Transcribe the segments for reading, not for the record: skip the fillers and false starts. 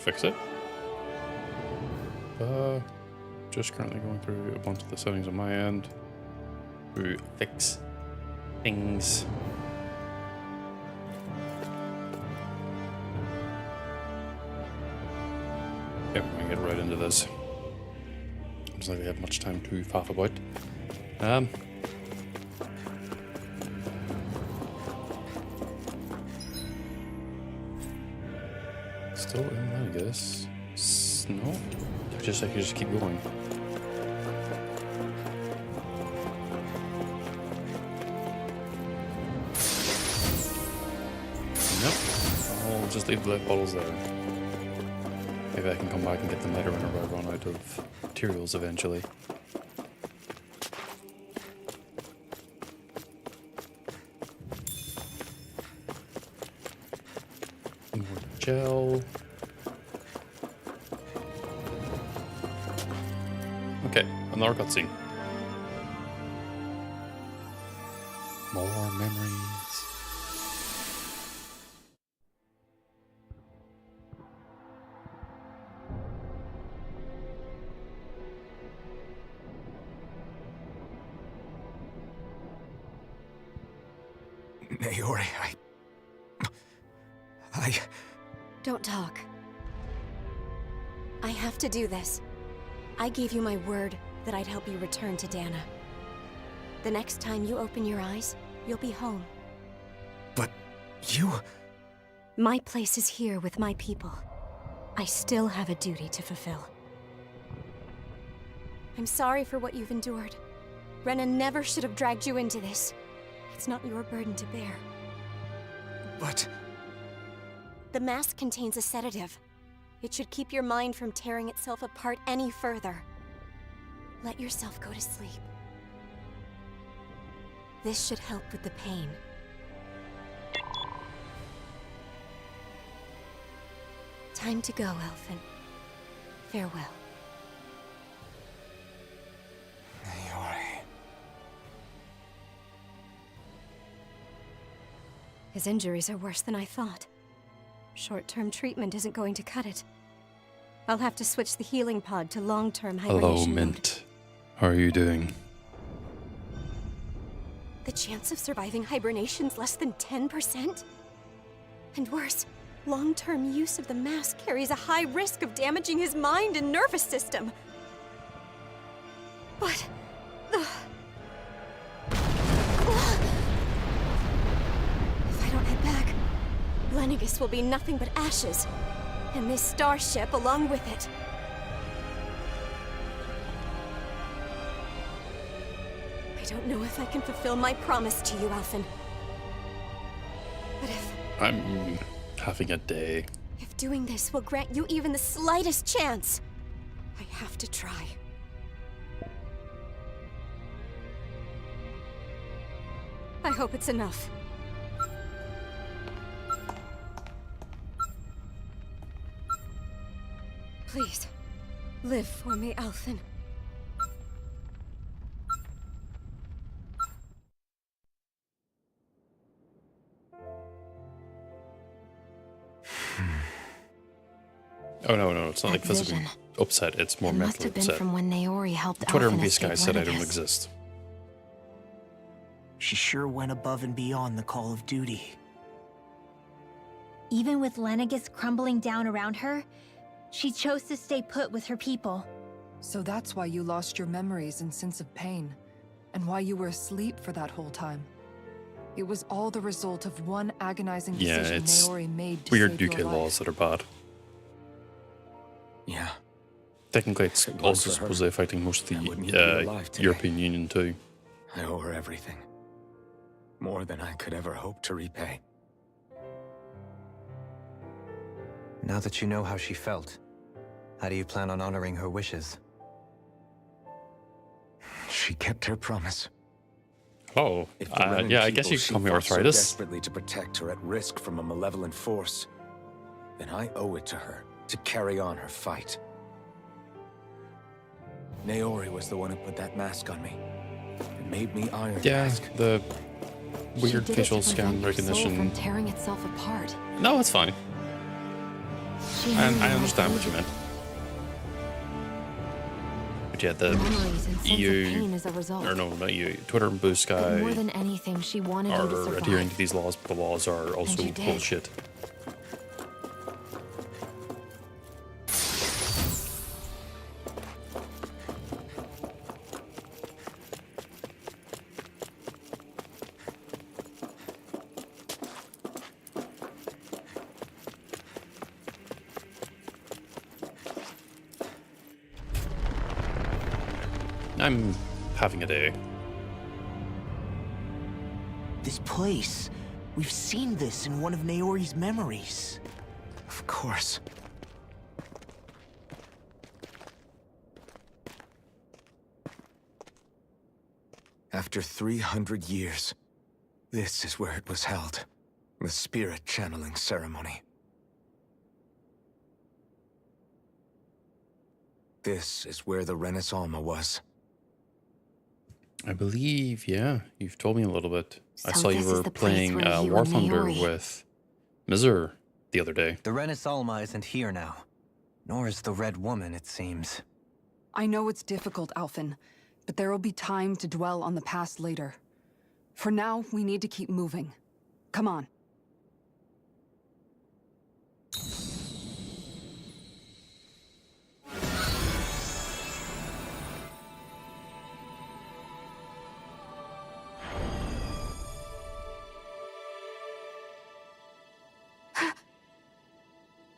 fix it. Just currently going through a bunch of the settings on my end to fix things. Yep, we can get right into this. Looks like we have much time to faff about. Still in, I guess. No? I could just keep going. Nope. I'll just leave the light bottles there. Maybe I can come back and get them later whenever I run out of materials eventually. More gel. Okay, another cutscene. More memories. Naori, I... Don't talk. I have to do this. I gave you my word that I'd help you return to Dana. The next time you open your eyes, you'll be home. But you... My place is here with my people. I still have a duty to fulfill. I'm sorry for what you've endured. Rena never should have dragged you into this. It's not your burden to bear. But... The mask contains a sedative. It should keep your mind from tearing itself apart any further. Let yourself go to sleep. This should help with the pain. Time to go, Elfin. Farewell. Naori... His injuries are worse than I thought. Short-term treatment isn't going to cut it. I'll have to switch the healing pod to long-term hibernation Hello, Mint. How are you doing? The chance of surviving hibernation's less than 10%? And worse, long-term use of the mask carries a high risk of damaging his mind and nervous system. But... If I don't head back, Lenegis will be nothing but ashes. And this starship along with it. I don't know if I can fulfill my promise to you, Alphen. But I'm having a day. if doing this will grant you even the slightest chance, I have to try. I hope it's enough. Please, live for me, Alphen. Oh no, it's not like physically vision. upset, it's more It must mentally have been upset. from when Naori helped Twitter Alphen and escape guy said I don't Lenegis. exist. She sure went above and beyond the call of duty. Even with Lenegis crumbling down around her, she chose to stay put with her people. So that's why you lost your memories and sense of pain, and why you were asleep for that whole time. It was all the result of one agonizing Yeah, decision it's Naori made to weird save your UK life. laws that are bad. Yeah. Technically, it's It was also for her. supposedly affecting most of I wouldn't the even be alive today. European Union too. I owe her everything. More than I could ever hope to repay. Now that you know how she felt, how do you plan on honoring her wishes? She kept her promise. Oh, If the Renan yeah, I guess people you she could call me fought so arthritis. desperately to protect her at risk from a malevolent force, then I owe it to her to carry on her fight. Naori was the one who put that mask on me and made me Iron Yeah, Mask. the She weird did it facial to scan prevent your soul recognition. from tearing itself apart. No, it's fine. She knew I you understand were what you meant. But yeah, the memories and sense of EU, pain as a result. or no, not EU, Twitter and Blue But Sky more than anything, she wanted you to are survive. adhering to these laws, but the laws are also you did. bullshit. I'm having a day. This place. We've seen this in one of Naori's memories. Of course. After 300 years, this is where it was held. The spirit channeling ceremony. This is where the Renis Alma was. I believe, yeah, you've told me a little bit. I So saw you this is were the place playing where you War and Thunder Naori- with Mizur the other day. The Renis Alma isn't here now. Nor is the Red Woman, it seems. I know it's difficult, Alphen, but there will be time to dwell on the past later. For now, we need to keep moving. Come on.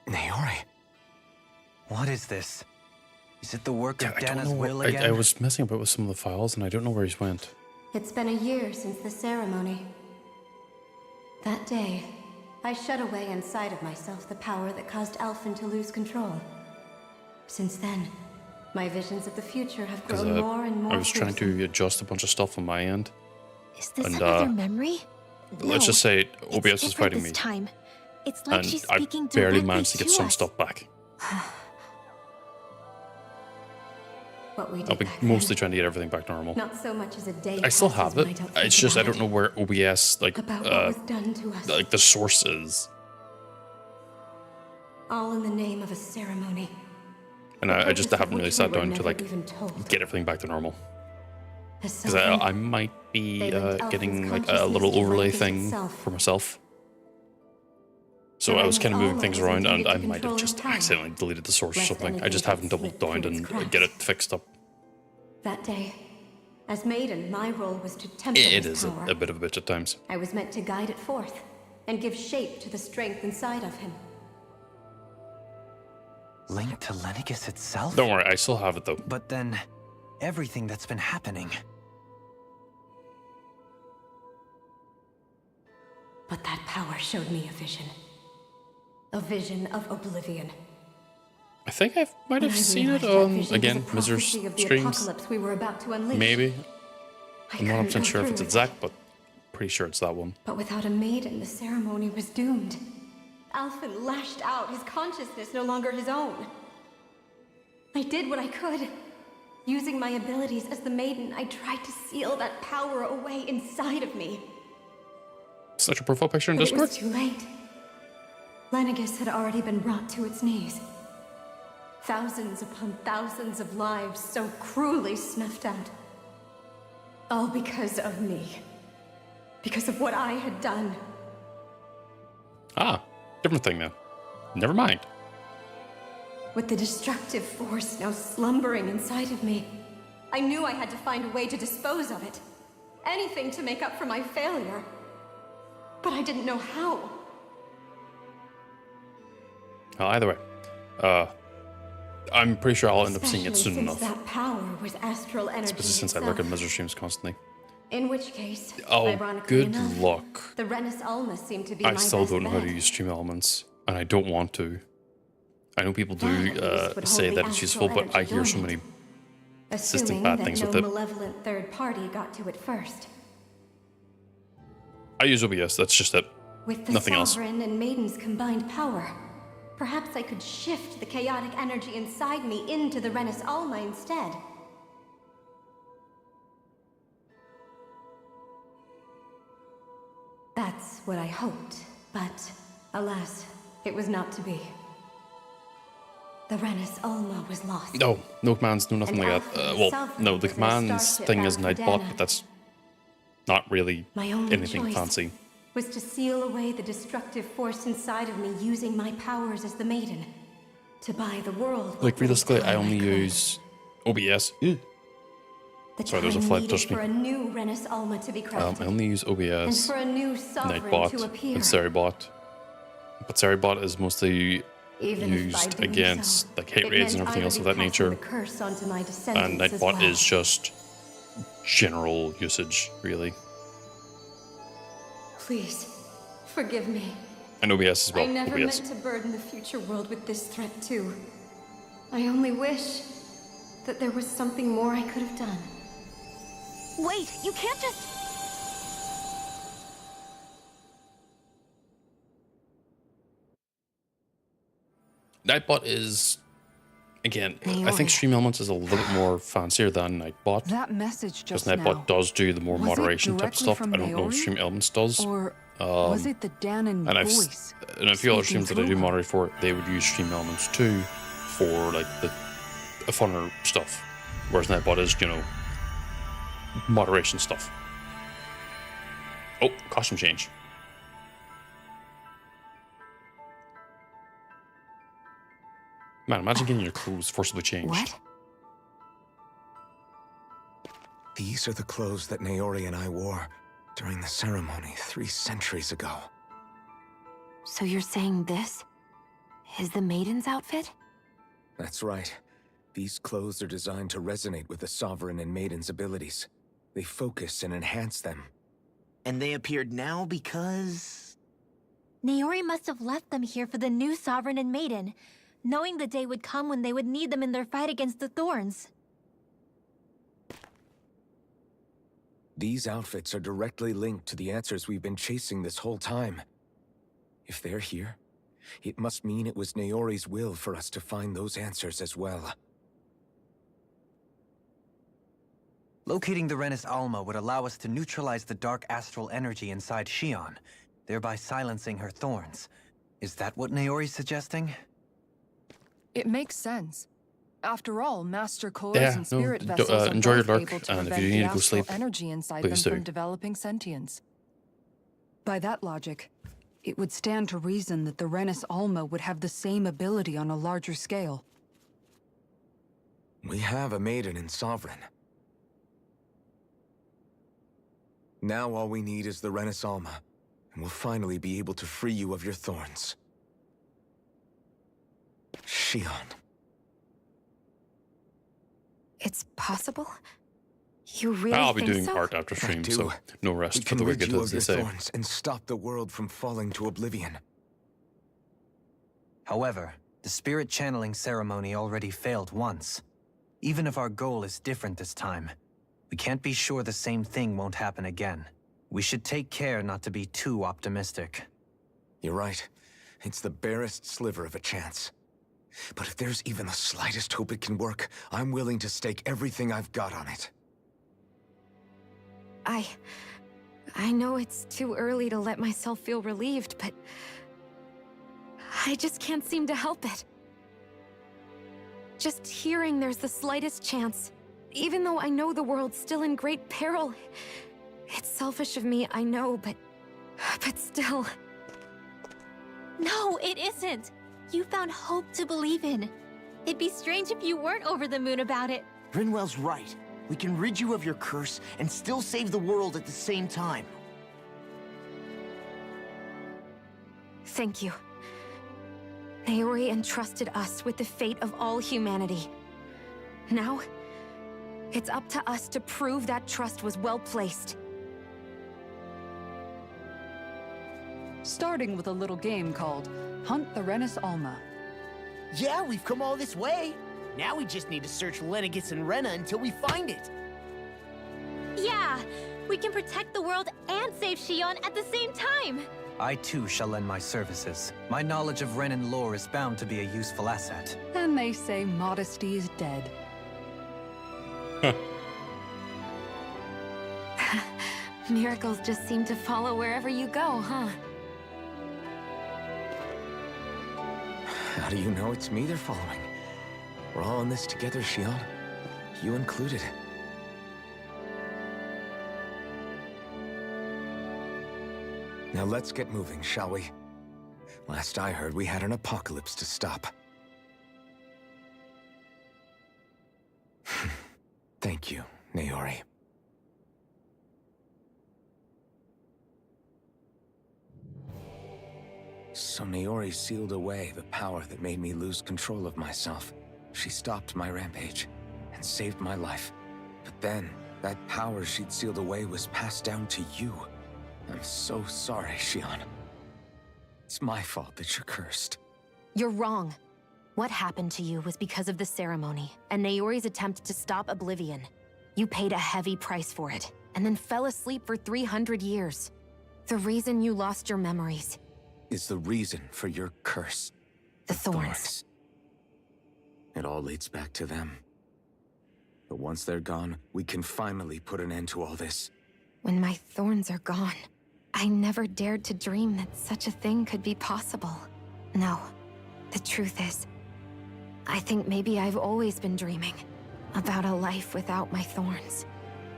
Naori. What is this? Is it the work of I don't Dana's know. will I again? was messing about with some of the files, and I don't know where he's went. It's been a year since the ceremony. That day, I shut away inside of myself the power that caused Alphen to lose control. Since then, my visions of the future have Because grown more and more I was trying fearsome. to adjust a bunch of stuff on my end. Is this And, another memory? Let's just say it's OBS is different fighting this me, time. It's like and she's I speaking barely directly managed to get some us. stuff back. What we did I'll be back mostly then, trying to get everything back to normal. not so much as a day I still passes have when it. don't think It's just I about don't know where OBS it. About what was done to us. like the source is, All in the name of a ceremony. and I just haven't really sat down to like even told. get everything back to normal. As Because something I might be they linked getting Alphen's like a little consciousness to overlay Langus thing itself. for myself. So The I was kind of Renis moving Alma things was around, and intended I to might have control just his power, accidentally deleted the source or lest something. I anything just got haven't doubled slipped down through its and cracks. get it fixed up. That day, as maiden, my role was to temper It his is power. a bit of a bitch at times. I was meant to guide it forth and give shape to the strength inside of him. Linked to Lennigus itself? Don't worry, I still have it though. But then, everything that's been happening. But that power showed me a vision. A vision of oblivion. I think I might When have I seen it realized that on, vision again, was a prophecy Mizur's of the streams. apocalypse we were about to unleash. Maybe. I I'm not couldn't 100% go sure if through it's with exact, it. but pretty sure it's that one. But without a maiden, the ceremony was doomed. Alphen lashed out, his consciousness no longer his own. I did what I could. Using my abilities as the maiden, I tried to seal that power away inside of me. Such a profile picture in But it Discord? was too late. Lennigus had already been brought to its knees. Thousands upon thousands of lives so cruelly snuffed out. All because of me. Because of what I had done. Ah, different thing then. Never mind. With the destructive force now slumbering inside of me, I knew I had to find a way to dispose of it. Anything to make up for my failure. But I didn't know how. Well, either way, I'm pretty sure I'll end up seeing it Especially soon since enough. that power was astral energy Especially since I itself. look at Mizur streams constantly. In which case, Oh, ironically good enough, luck. the Renis Alma seemed to be I my still best don't know how to bet. use stream elements, and I don't want to. I know people do That at least would say hold that the it's astral useful, but I energy hear so dormant. many Assuming bad that things no with it. malevolent third party got to it first. I use OBS, that's just it. With the Nothing else. Sovereign and Maiden's combined power, perhaps I could shift the chaotic energy inside me into the Renis Alma instead. That's what I hoped, but alas, it was not to be. The Renis Ulma was lost. No, no commands, no nothing And like Alpha that. and Well, Self no, the was their commands starship thing bound is for Nightbot, Dana. but that's not really My only anything choice fancy. was to seal away the destructive force inside of me using my powers as the Maiden. To buy the world. Like, what realistically, little I time only could. use OBS. Ew. The Sorry, there's a time fly that needed touched me. for a new Renis Ulma to be crafted. I only use and OBS, for a new sovereign to Nightbot, appear. and Seribot. But Seribot is mostly Even if by used doing against so, like hate it raids and meant everything I else of would that be passing nature. the curse onto my And descendants as Nightbot well. is just general usage, really. Please, forgive me. And OBS as well. I never OBS. meant to burden the future world with this threat too. I only wish that there was something more I could have done. Wait, you can't just... Nightbot is, again, I think Stream Elements is a little bit more fancier than Nightbot. That message Because just Nightbot now. does do the more Was it moderation type directly stuff. from I don't know if Naori? Stream Elements does. Or was it the Danon And voice? and a few other speaking streams that I do through her? moderate for, they would use Stream Elements too for like the funner stuff. Whereas Nightbot is, you know, moderation stuff. Oh, costume change. Man, imagine getting your clothes forcibly changed. What? These are the clothes that Naori and I wore during the ceremony 3 centuries ago. So you're saying this is the Maiden's outfit? That's right. These clothes are designed to resonate with the Sovereign and Maiden's abilities. They focus and enhance them. And they appeared now because... Naori must have left them here for the new Sovereign and Maiden, knowing the day would come when they would need them in their fight against the Thorns. These outfits are directly linked to the answers we've been chasing this whole time. If they're here, it must mean it was Naori's will for us to find those answers as well. Locating the Renis Alma would allow us to neutralize the dark astral energy inside Xion, thereby silencing her thorns. Is that what Naori's suggesting? It makes sense. After all, Master Cores Yeah, and Spirit no, Vessels are enjoy your both luck, able to and if prevent you the need to go astral sleep, energy inside them please from do. developing sentience. By that logic, it would stand to reason that the Renis Alma would have the same ability on a larger scale. We have a Maiden and Sovereign. Now all we need is the Renis Alma, and we'll finally be able to free you of your thorns. Xion. It's possible? You really I'll be think doing so? art after stream, do. so no We rest for can the rid wicked, you as of they your say. thorns and stop the world from falling to oblivion. However, the spirit channeling ceremony already failed once. Even if our goal is different this time, we can't be sure the same thing won't happen again. We should take care not to be too optimistic. You're right. It's the barest sliver of a chance. But if there's even the slightest hope it can work, I'm willing to stake everything I've got on it. I know it's too early to let myself feel relieved, but I just can't seem to help it. Just hearing there's the slightest chance, even though I know the world's still in great peril. It's selfish of me, I know, but still. No, it isn't. You found hope to believe in. It'd be strange if you weren't over the moon about it. Rinwell's right. We can rid you of your curse and still save the world at the same time. Thank you. Naori entrusted us with the fate of all humanity. Now, it's up to us to prove that trust was well placed. Starting with a little game called Hunt the Renis Alma. Yeah, we've come all this way. Now we just need to search Lenegis and Rena until we find it. Yeah, we can protect the world and save Xion at the same time. I too shall lend my services. My knowledge of Renan lore is bound to be a useful asset. And they say modesty is dead. Miracles just seem to follow wherever you go, huh? How do you know it's me they're following? We're all in this together, Shion. You included. Now let's get moving, shall we? Last I heard, we had an apocalypse to stop. Thank you, Naori. So Naori sealed away the power that made me lose control of myself. She stopped my rampage and saved my life. But then, that power she'd sealed away was passed down to you. I'm so sorry, Shion. It's my fault that you're cursed. You're wrong. What happened to you was because of the ceremony and Naori's attempt to stop Oblivion. You paid a heavy price for it, and then fell asleep for 300 years. The reason you lost your memories Is the reason for your curse. the thorns. It all leads back to them. But once they're gone, we can finally put an end to all this. When my thorns are gone, I never dared to dream that such a thing could be possible. No, the truth is, I think maybe I've always been dreaming about a life without my thorns.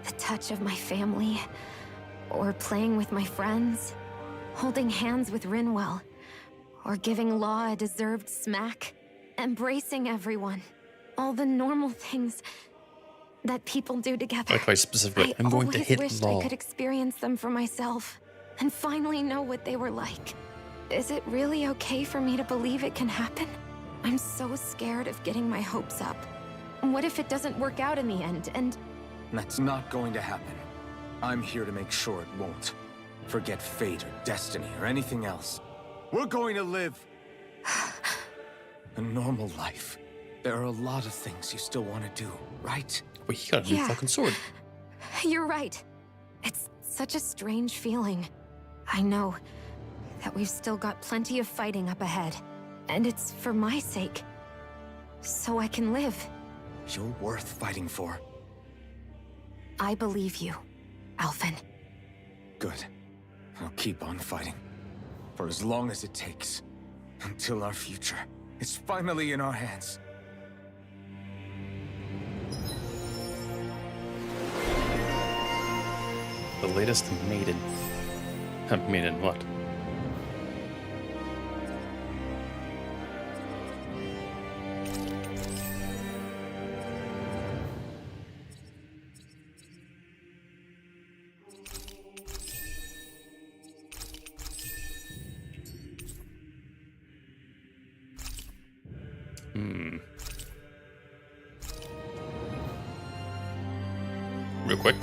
The touch of my family, or playing with my friends, holding hands with Rinwell, or giving Law a deserved smack, embracing everyone. All the normal things that people do together. Like quite specifically, I'm going to always hit wished Law. I could experience them for myself and finally know what they were like. Is it really okay for me to believe it can happen? I'm so scared of getting my hopes up. What if it doesn't work out in the end, and... That's not going to happen. I'm here to make sure it won't. Forget fate or destiny or anything else. We're going to live a normal life. There are a lot of things you still want to do, right? Wait, he got a new Yeah. fucking sword. You're right. It's such a strange feeling. I know that we've still got plenty of fighting up ahead, and it's for my sake. So I can live. You're worth fighting for. I believe you, Alphen. Good. I'll keep on fighting. For as long as it takes. Until our future is finally in our hands. The latest maiden. Maiden what? Real quick.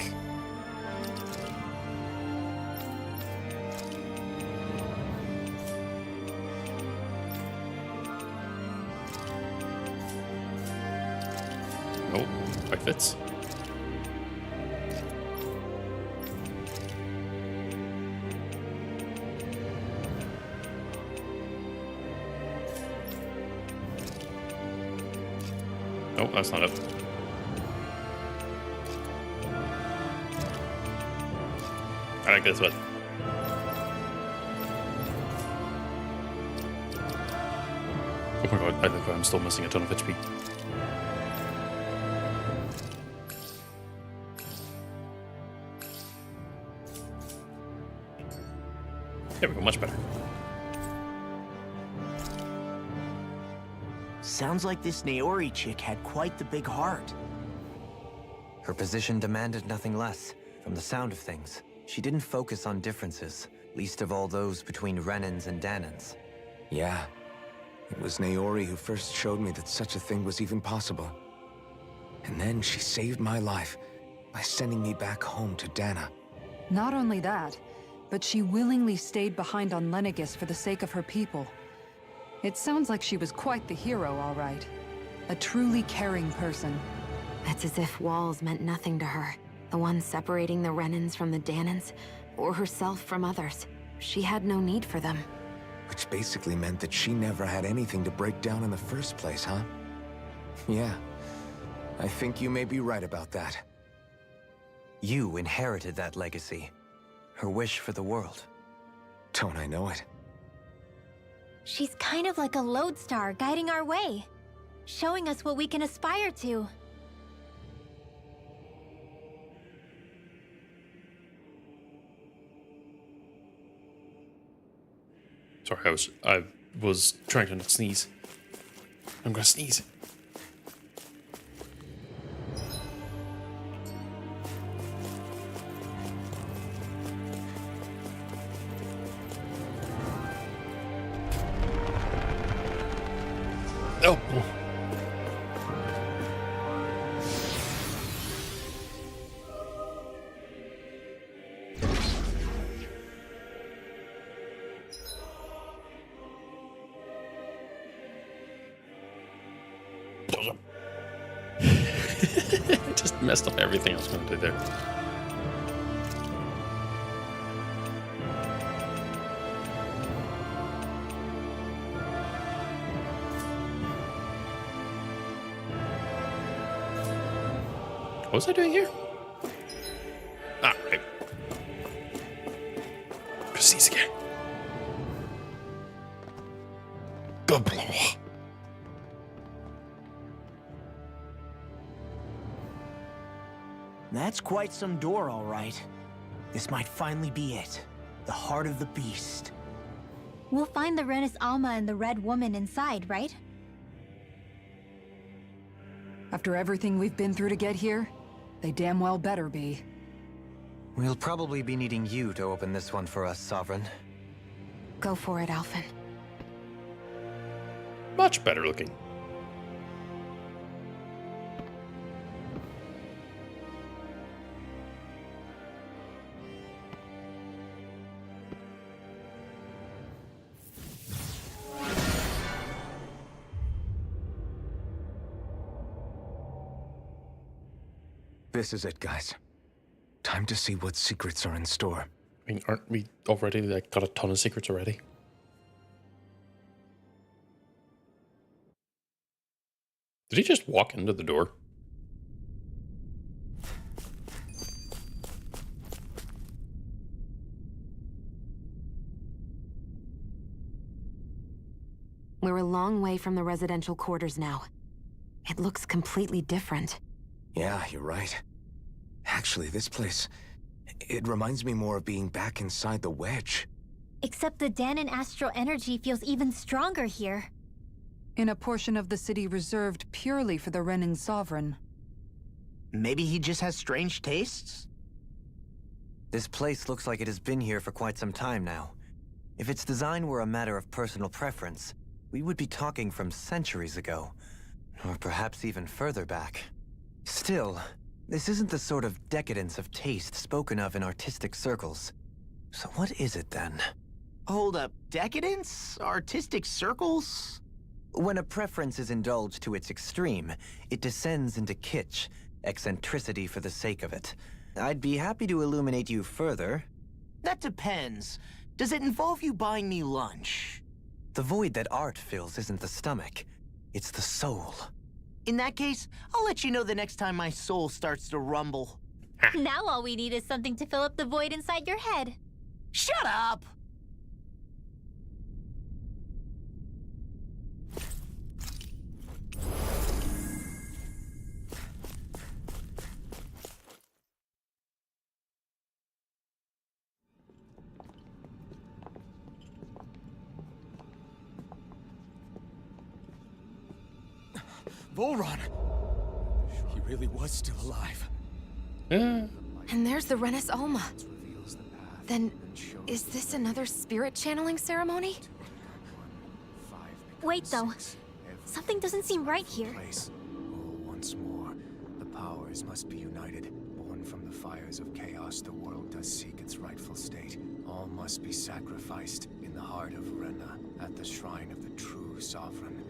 Nope, quite fits. Nope, that's not it. I think that's what. Oh my god, I think I'm still missing a ton of HP. There we go, much better. Sounds like this Naori chick had quite the big heart. Her position demanded nothing less. From the sound of things, she didn't focus on differences, least of all those between Renans and Danans. Yeah. It was Naori who first showed me that such a thing was even possible. And then she saved my life by sending me back home to Dana. Not only that, but she willingly stayed behind on Lenegis for the sake of her people. It sounds like she was quite the hero, all right. A truly caring person. It's as if walls meant nothing to her. The one separating the Renans from the Danans, or herself from others. She had no need for them. Which basically meant that she never had anything to break down in the first place, huh? Yeah. I think you may be right about that. You inherited that legacy. Her wish for the world. Don't I know it? She's kind of like a lodestar guiding our way. showing us what we can aspire to. Sorry, I was trying to not sneeze. I'm gonna sneeze. Oh. Just messed up everything I was going to do there. What was I doing here? Ah, right. Proceeds again. Good blow. That's quite some door, all right. This might finally be it. The heart of the beast. We'll find the Renis Alma and the Red Woman inside, right? After everything we've been through to get here, they damn well better be. We'll probably be needing you to open this one for us, Sovereign. Go for it, Alphen. Much better looking. This is it, guys. Time to see what secrets are in store. I mean, aren't we already, like, got a ton of secrets already? Did he just walk into the door? We're a long way from the residential quarters now. It looks completely different. Yeah, you're right. Actually, this place... it reminds me more of being back inside the Wedge. Except the Danon astral energy feels even stronger here. In a portion of the city reserved purely for the Renin Sovereign. Maybe he just has strange tastes? This place looks like it has been here for quite some time now. If its design were a matter of personal preference, we would be talking from centuries ago. Or perhaps even further back. Still, this isn't the sort of decadence of taste spoken of in artistic circles. So what is it then? Hold up, decadence? Artistic circles? When a preference is indulged to its extreme, it descends into kitsch, eccentricity for the sake of it. I'd be happy to illuminate you further. That depends. Does it involve you buying me lunch? The void that art fills isn't the stomach, it's the soul. In that case, I'll let you know the next time my soul starts to rumble. Now all we need is something to fill up the void inside your head. Shut up! Volron! He really was still alive. Yeah. And there's the Renis Alma. Then, is this another spirit channeling ceremony? Wait, though. Something doesn't seem right here. Once more, the powers must be united. Born from the fires of chaos, the world does seek its rightful state. All must be sacrificed in the heart of Rena, at the shrine of the true sovereign.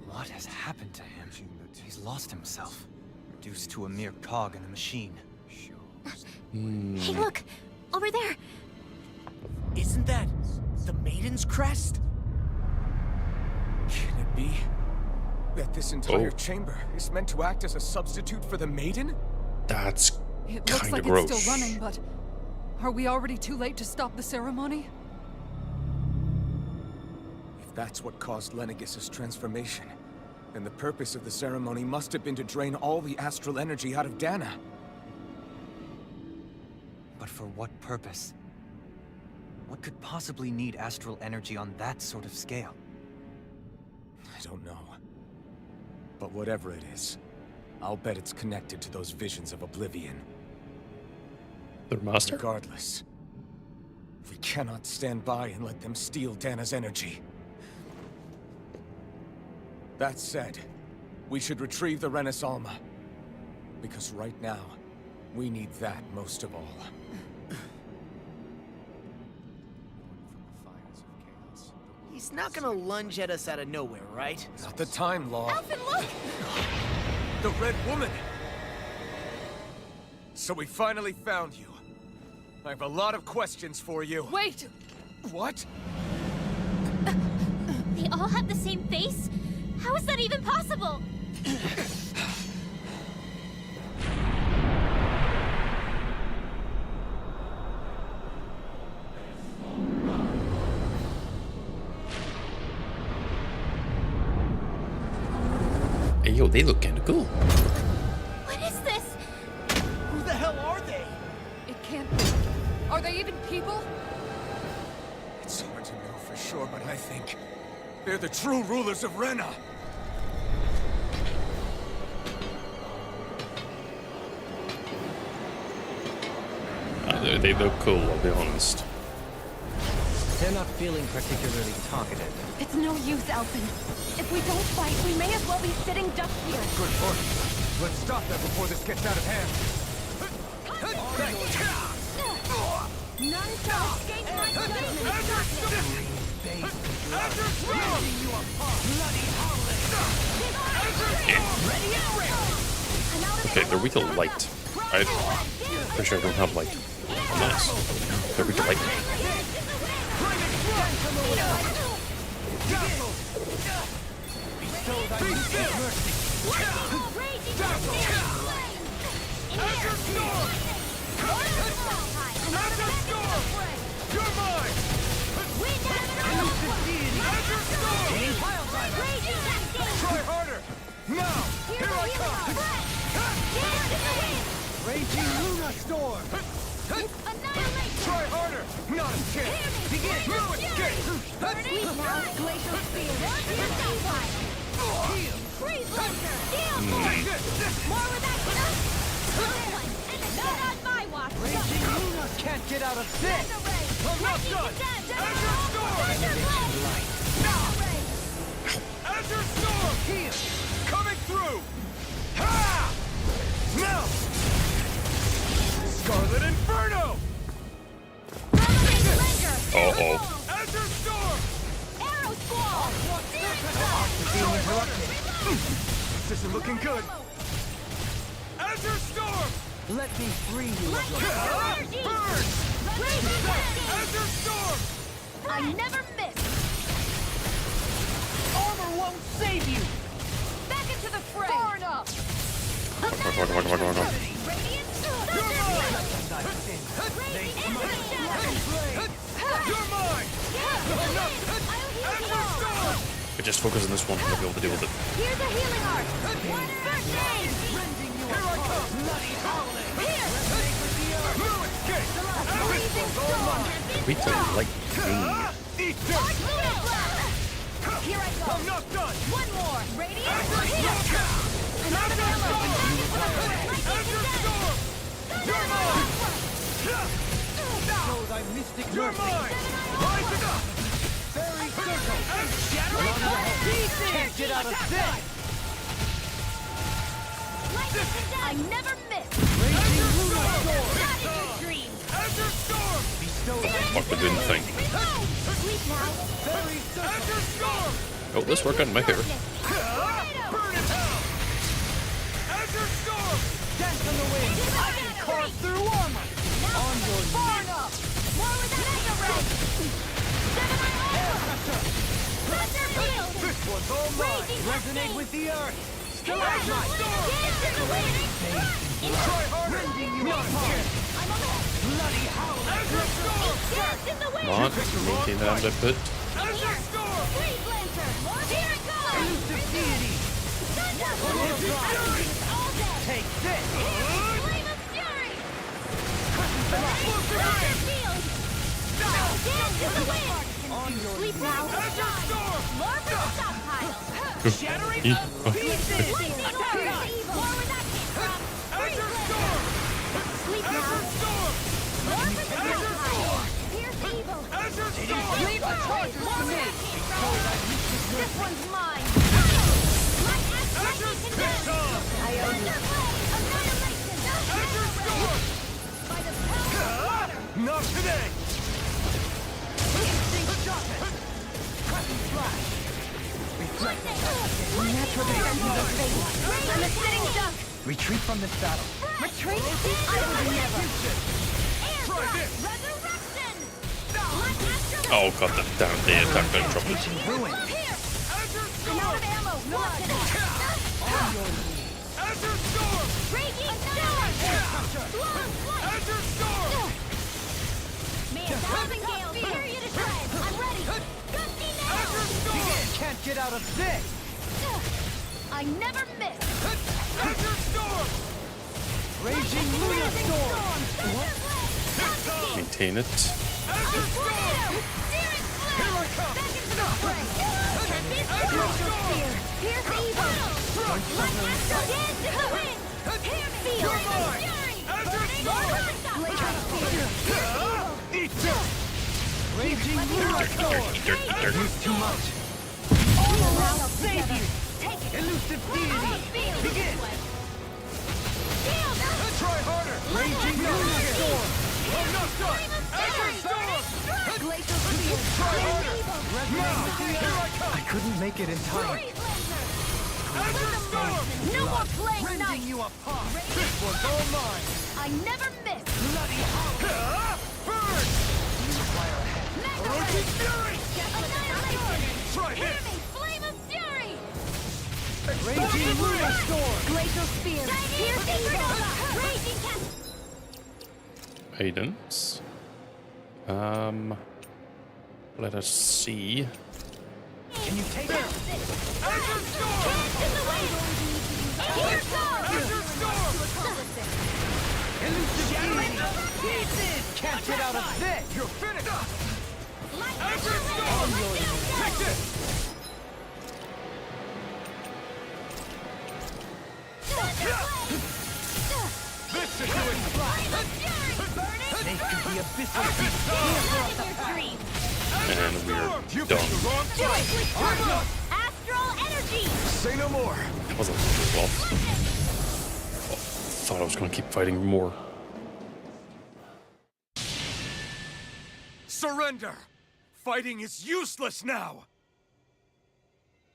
What has happened to him? He's lost himself, reduced to a mere cog in the machine. Hey, look! Over there! Isn't that the Maiden's crest? Can it be that this entire chamber is meant to act as a substitute for the Maiden? That's It looks kind like of gross. it's still running, but... are we already too late to stop the ceremony? If that's what caused Lenegis' transformation, And the purpose of the ceremony must have been to drain all the astral energy out of Dana. But for what purpose? What could possibly need astral energy on that sort of scale? I don't know. But whatever it is, I'll bet it's connected to those visions of oblivion. Their master? Regardless, we cannot stand by and let them steal Dana's energy. That said, we should retrieve the Renaissance. Because right now, we need that most of all. He's not gonna lunge at us out of nowhere, right? Not the time, Law. Alphen, look! The Red Woman! So we finally found you. I have a lot of questions for you. Wait! What? They all have the same face? How is that even possible? Hey, yo, they look kinda cool. What is this? Who the hell are they? It can't be. Are they even people? It's hard to know for sure, but I think they're the true rulers of Rena. They look cool, I'll be honest. They're not feeling particularly talkative. It's no use, Alphen. If we don't fight, we may as well be sitting ducks here. Good point. Let's stop them before this gets out of hand. None shall escape my judgment. Okay, they're weak to light. I'm pretty sure I don't have light. Nice. They're weak to light. Try harder! Now! Here I come! Raging Luna Storm! Try harder! Not a chance! Begin! No escape! Glacial Spear. Freeze Lancer. More with that stuff. Not on my watch. Raging Luna can't get out of this! I'm not done! Azure Storm! Azure Storm! Coming through! Ha! Now! Scarlet Inferno! Uh-oh. Azure Storm! Arrow Squall. This isn't looking good. Azure Storm! Let me free you of your Burn! Azure Storm! I never miss. Armor won't save you! Back into the fray. Far enough. You're mine! Azure Storm! I just focus on this one, I'll be able to deal with it. Here's a healing art. First aid. Here I come! No escape! Freezing storm. Weak to light. Eat this! Here I go. I'm not done! One more. Radiant. Azure Storm! Another ammo. Azure Storm! You're mine! Show thy mystic You're mercy. mine! Rise it up! Fairy circle! Can't get out of this! I never miss. Raging Luna Storm! Not in your dreams. Azure Storm! Bestow thy Fuck, we didn't think. Sleep now. fairy circle! Azure Storm! Oh, this worked out in my favor. Burn in hell! Azure Storm! Dance on the wind! I can carve through armor! On your Far enough. More with that mega ray. Thunder field. This one's all mine! Resonate with the earth! Stalagmite! Dance in the wind. Try harder! Rending you apart! I'm on the Bloody howl! Azure Storm! dance in the wind. Not maintain that output. Azure Storm! Freeze Lancer. Here it goes. Elusive deity! Take this! Flame of fury! Field! Dance in the wind! Sleep now! More for the stockpile! Shattering Eat. the pieces! Lightning aura! More where that came from! Freeze Storm! Sleep now! More for the stockpile! Here's evil! Leave the charges to me! This one's mine! My Azure condemned! I owe you! Annihilation! By the power of water! Not today! Natural defenses are fading. I'm a sitting duck! Retreat from this battle. Retreat? I would never! Try this! Resurrection! My Astral Oh god, the damn they attacked out of trouble. Ancient ruin. Here! I'm out of ammo! Lock it up! Azure Storm! Raging Storm! Long flight! Azure Storm! May a thousand gales tear you to shreds! I'm ready! Gusty Azure nails! Storm! Can't get out of this. I never miss! Azure Storm! Raging Lunar Storm. Maintain it. Azure Storm! Here I come! Back into the fray! Glacial spear! Pierce evil! Like astral dance in the wind! Hear me! Feel fury! Azure Storm! Glacial spear! Pierce evil! Eat this! Raging Lunar Storm. Dirt. Used too much. I'll save you! Take it! Elusive deity. Begin! Try harder! Raging Lunar Storm. I'm not done! Azure Storm! Glacial spear! Try Pierce harder! evil! Now! Here I come! I couldn't make it in time. Freeze laser! Azure Storm! No more playing nice! Rending you apart. This one's all mine! I never miss! Bloody hell! Burn! Roaching Fury! Annihilation! Try Hear this! me! Flame of fury! Raging Lunar Storm. Glacial spear! Pierce evil! Raging cat! Items. Let us see. Can you take it? Azure Storm! Dance in the wind! Here comes! Azure Storm! Elusive deity. Pieces. Can't get out of this. You're finished! Like Azure astral Storm! wind! Take this! This should do it! They could be abyssal beasts. And we're done. Astral energy! Say no more! That was a well. Thought I was going to keep fighting more. Surrender! Fighting is useless now!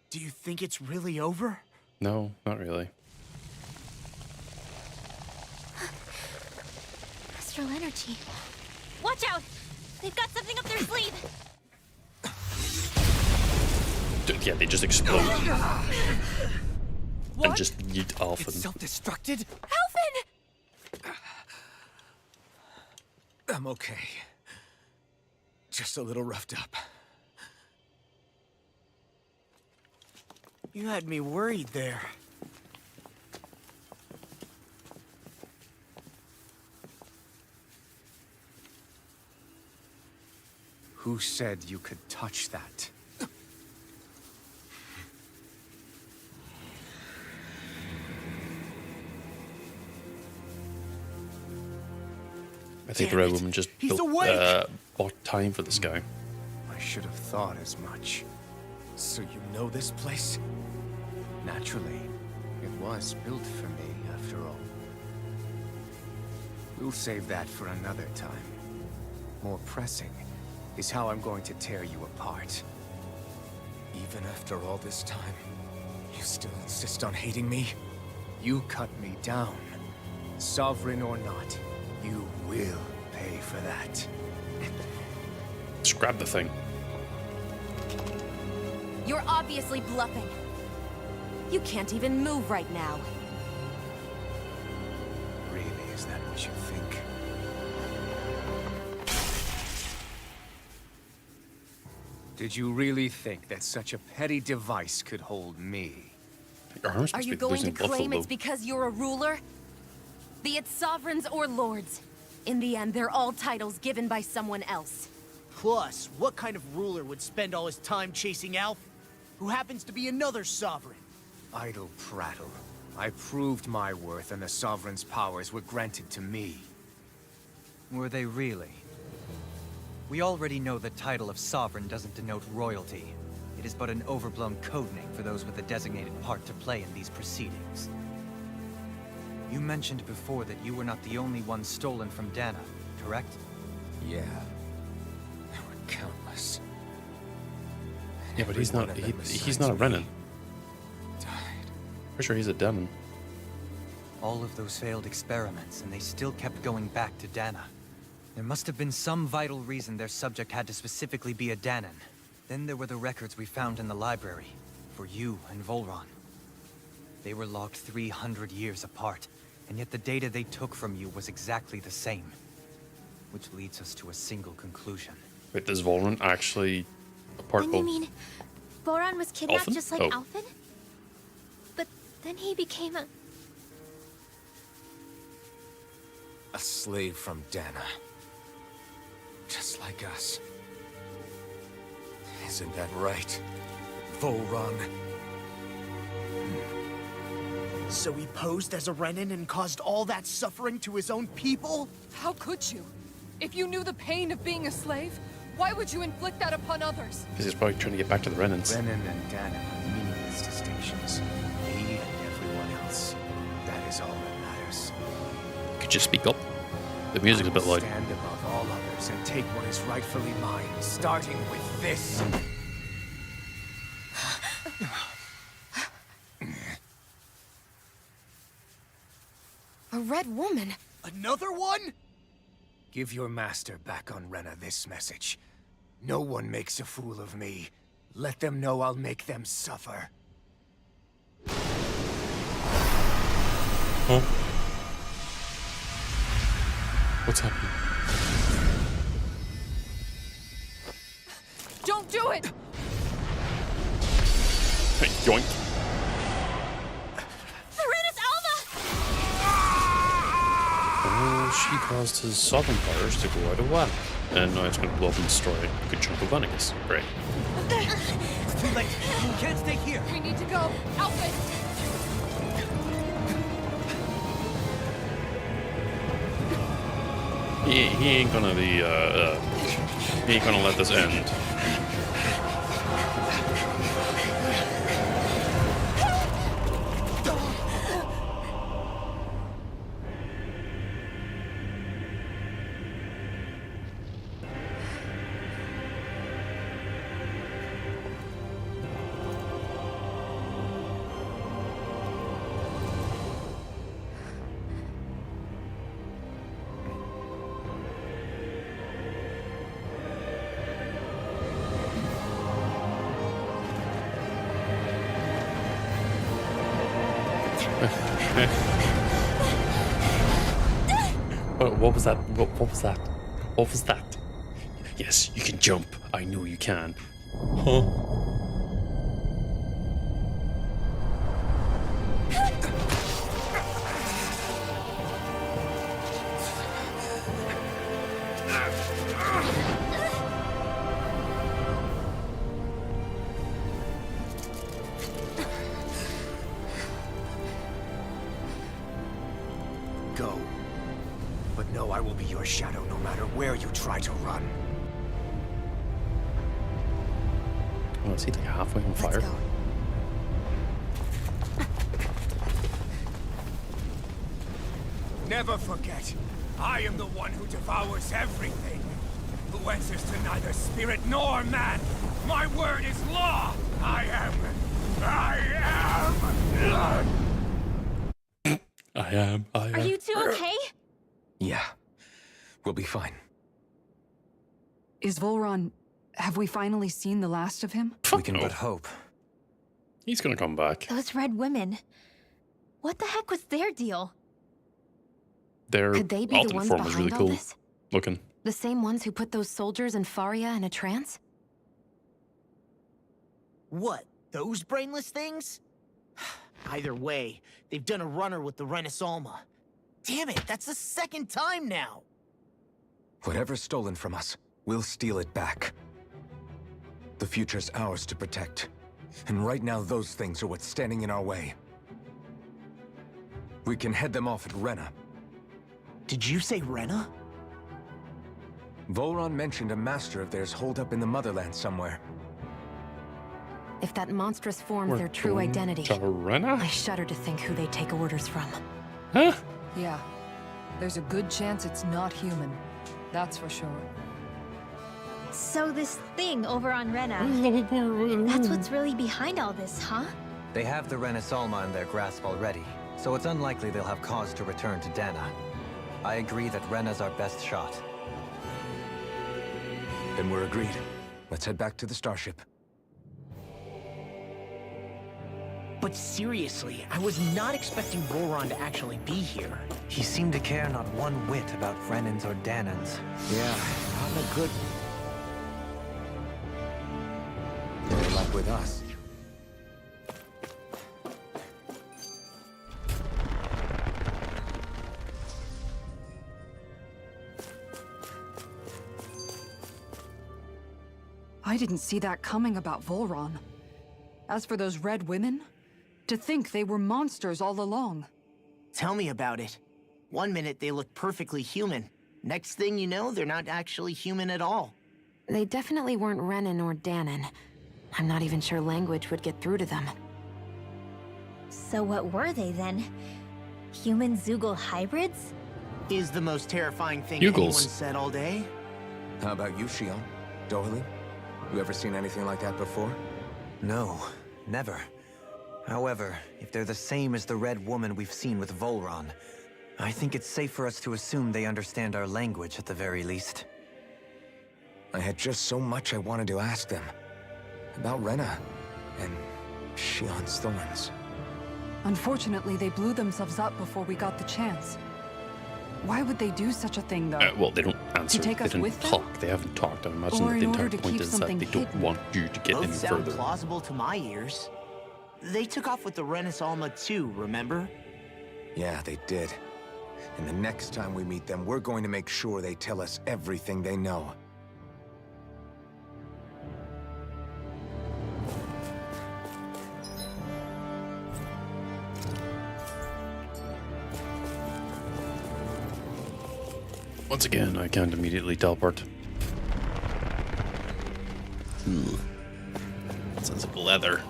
Do you think it's really over? No, not really. Astral energy. Watch out! They've got something up their sleeve! Yeah, they just explode and just yeet off. It's And self-destructed. Alphen! I'm okay. Just a little roughed up. You had me worried there. Who said you could touch that? I think the Damn Red it. Woman just He's built, awake! bought time for this guy. I should have thought as much. So you know this place? Naturally. It was built for me, after all. We'll save that for another time. More pressing is how I'm going to tear you apart. Even after all this time, you still insist on hating me? You cut me down. Sovereign or not, you will pay for that. Just grab the thing. You're obviously bluffing. You can't even move right now. Really, is that what you think? Did you really think that such a petty device could hold me? Your arms Are must you be going to losing blood flow, claim it's though. because you're a ruler? Be it sovereigns or lords. In the end, they're all titles given by someone else. Plus, what kind of ruler would spend all his time chasing Alf, who happens to be another sovereign? Idle prattle. I proved my worth and the Sovereign's powers were granted to me. Were they really? We already know the title of Sovereign doesn't denote royalty. It is but an overblown codename for those with a designated part to play in these proceedings. You mentioned before that you were not the only one stolen from Dana, correct? Yeah. There were countless. Yeah, but Every he's one not. of them He's besides not a me Renan. died. Pretty sure he's a Demon. All of those failed experiments, and they still kept going back to Dana. There must have been some vital reason their subject had to specifically be a Danan. Then there were the records we found in the library, for you and Volron. They were logged 300 years apart, and yet the data they took from you was exactly the same. Which leads us to a single conclusion. Wait, is Volran actually a part Then you of... mean Boron was kidnapped Alphen? just like Oh. Alphen? But then he became a... A slave from Dana. Just like us. Isn't that right, Volron? So he posed as a Renan and caused all that suffering to his own people? How could you? If you knew the pain of being a slave, why would you inflict that upon others? Because he's probably trying to get back to the Renans. Renan and Dana are meaningless distinctions. Me and everyone else. That is all that matters. Could you speak up? The music's a bit loud. Stand above all others and take what is rightfully mine, starting with this. A red woman? Another one? Give your master back on Rena this message. No one makes a fool of me. Let them know I'll make them suffer. Huh? What's happening? Don't do it! Hey, yoink. Serenus Alva! Oh, she caused his sovereign powers to go out of whack. And now it's going to blow up and destroy a good chunk of Venegas. Great. It's too late. You can't stay here. We need to go. Alphen! He ain't gonna be, he ain't gonna let this end. What was that? What was that? What was that? Yes, you can jump. I know you can. Huh? Go. But know I will be your shadow no matter where you try to run. Oh, is he like halfway on fire? Let's go. Never forget, I am the one who devours everything. Who answers to neither spirit nor man. My word is law. I am. Are you two okay? Yeah. We'll be fine. Is Volron... Have we finally seen the last of him? We can no. but hope. He's gonna come back. Those red women. What the heck was their deal? Their Could they be the alternate ones form was behind really all cool this? looking. The same ones who put those soldiers in Faria in a trance? What? Those brainless things? Either way, they've done a runner with the Renasolma. Damn it, that's the second time now! Whatever's stolen from us, we'll steal it back. The future's ours to protect. And right now, those things are what's standing in our way. We can head them off at Rena. Did you say Rena? Volron mentioned a master of theirs holed up in the motherland somewhere. If that monstrous forms We're their true going identity, to Rena? I shudder to think who they take orders from. Huh? Yeah. There's a good chance it's not human. That's for sure. So this thing over on Rena, that's what's really behind all this, huh? They have the Renasolma in their grasp already, so it's unlikely they'll have cause to return to Dana. I agree that Rena's our best shot. Then we're agreed. Let's head back to the starship. But seriously, I was not expecting Volron to actually be here. He seemed to care not one whit about Renans or Danans. Yeah, not in a good... They're like with us. I didn't see that coming about Volron. As for those red women, to think they were monsters all along. Tell me about it. One minute they look perfectly human. Next thing you know, they're not actually human at all. They definitely weren't Renan or Danan. I'm not even sure language would get through to them. So what were they then? Human Zoogle hybrids? Is the most terrifying thing Bugles. anyone said all day. How about you, Shion? Dohalim? You ever seen anything like that before? No, never. However, if they're the same as the red woman we've seen with Volron, I think it's safe for us to assume they understand our language at the very least. I had just so much I wanted to ask them. About Rena, and Shion's thorns. Unfortunately, they blew themselves up before we got the chance. Why would they do such a thing, though? Well, they don't answer. take They us didn't with them? talk. They haven't talked. I imagine Or that the in order entire to point keep is that something they don't hidden? want you to get Both any sound further. plausible to my ears. They took off with the Renasolma too, remember? Yeah, they did. And the next time we meet them, we're going to make sure they tell us everything they know. Once again, I can't immediately teleport. Ooh. Sounds like leather.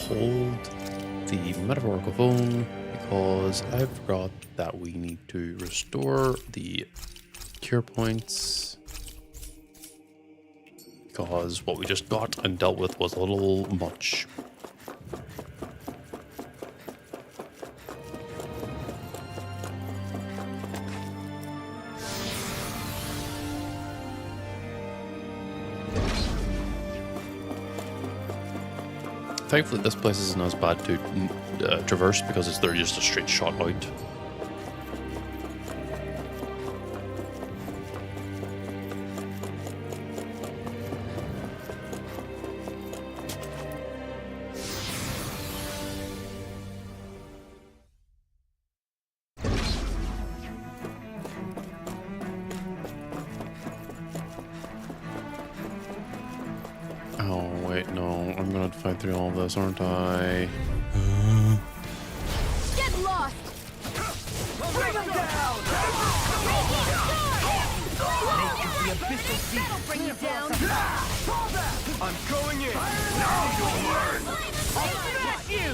Hold the metaphorical phone because I forgot that we need to restore the cure points because what we just got and dealt with was a little much. Thankfully, this place isn't as bad to traverse because they're just a straight shot out. Oh, wait, no. I'm gonna fight through all of this, aren't I? Get lost! Bring them down! The abyssal sea. That'll bring you down! I'm going in. Now you'll learn. I'll smash you.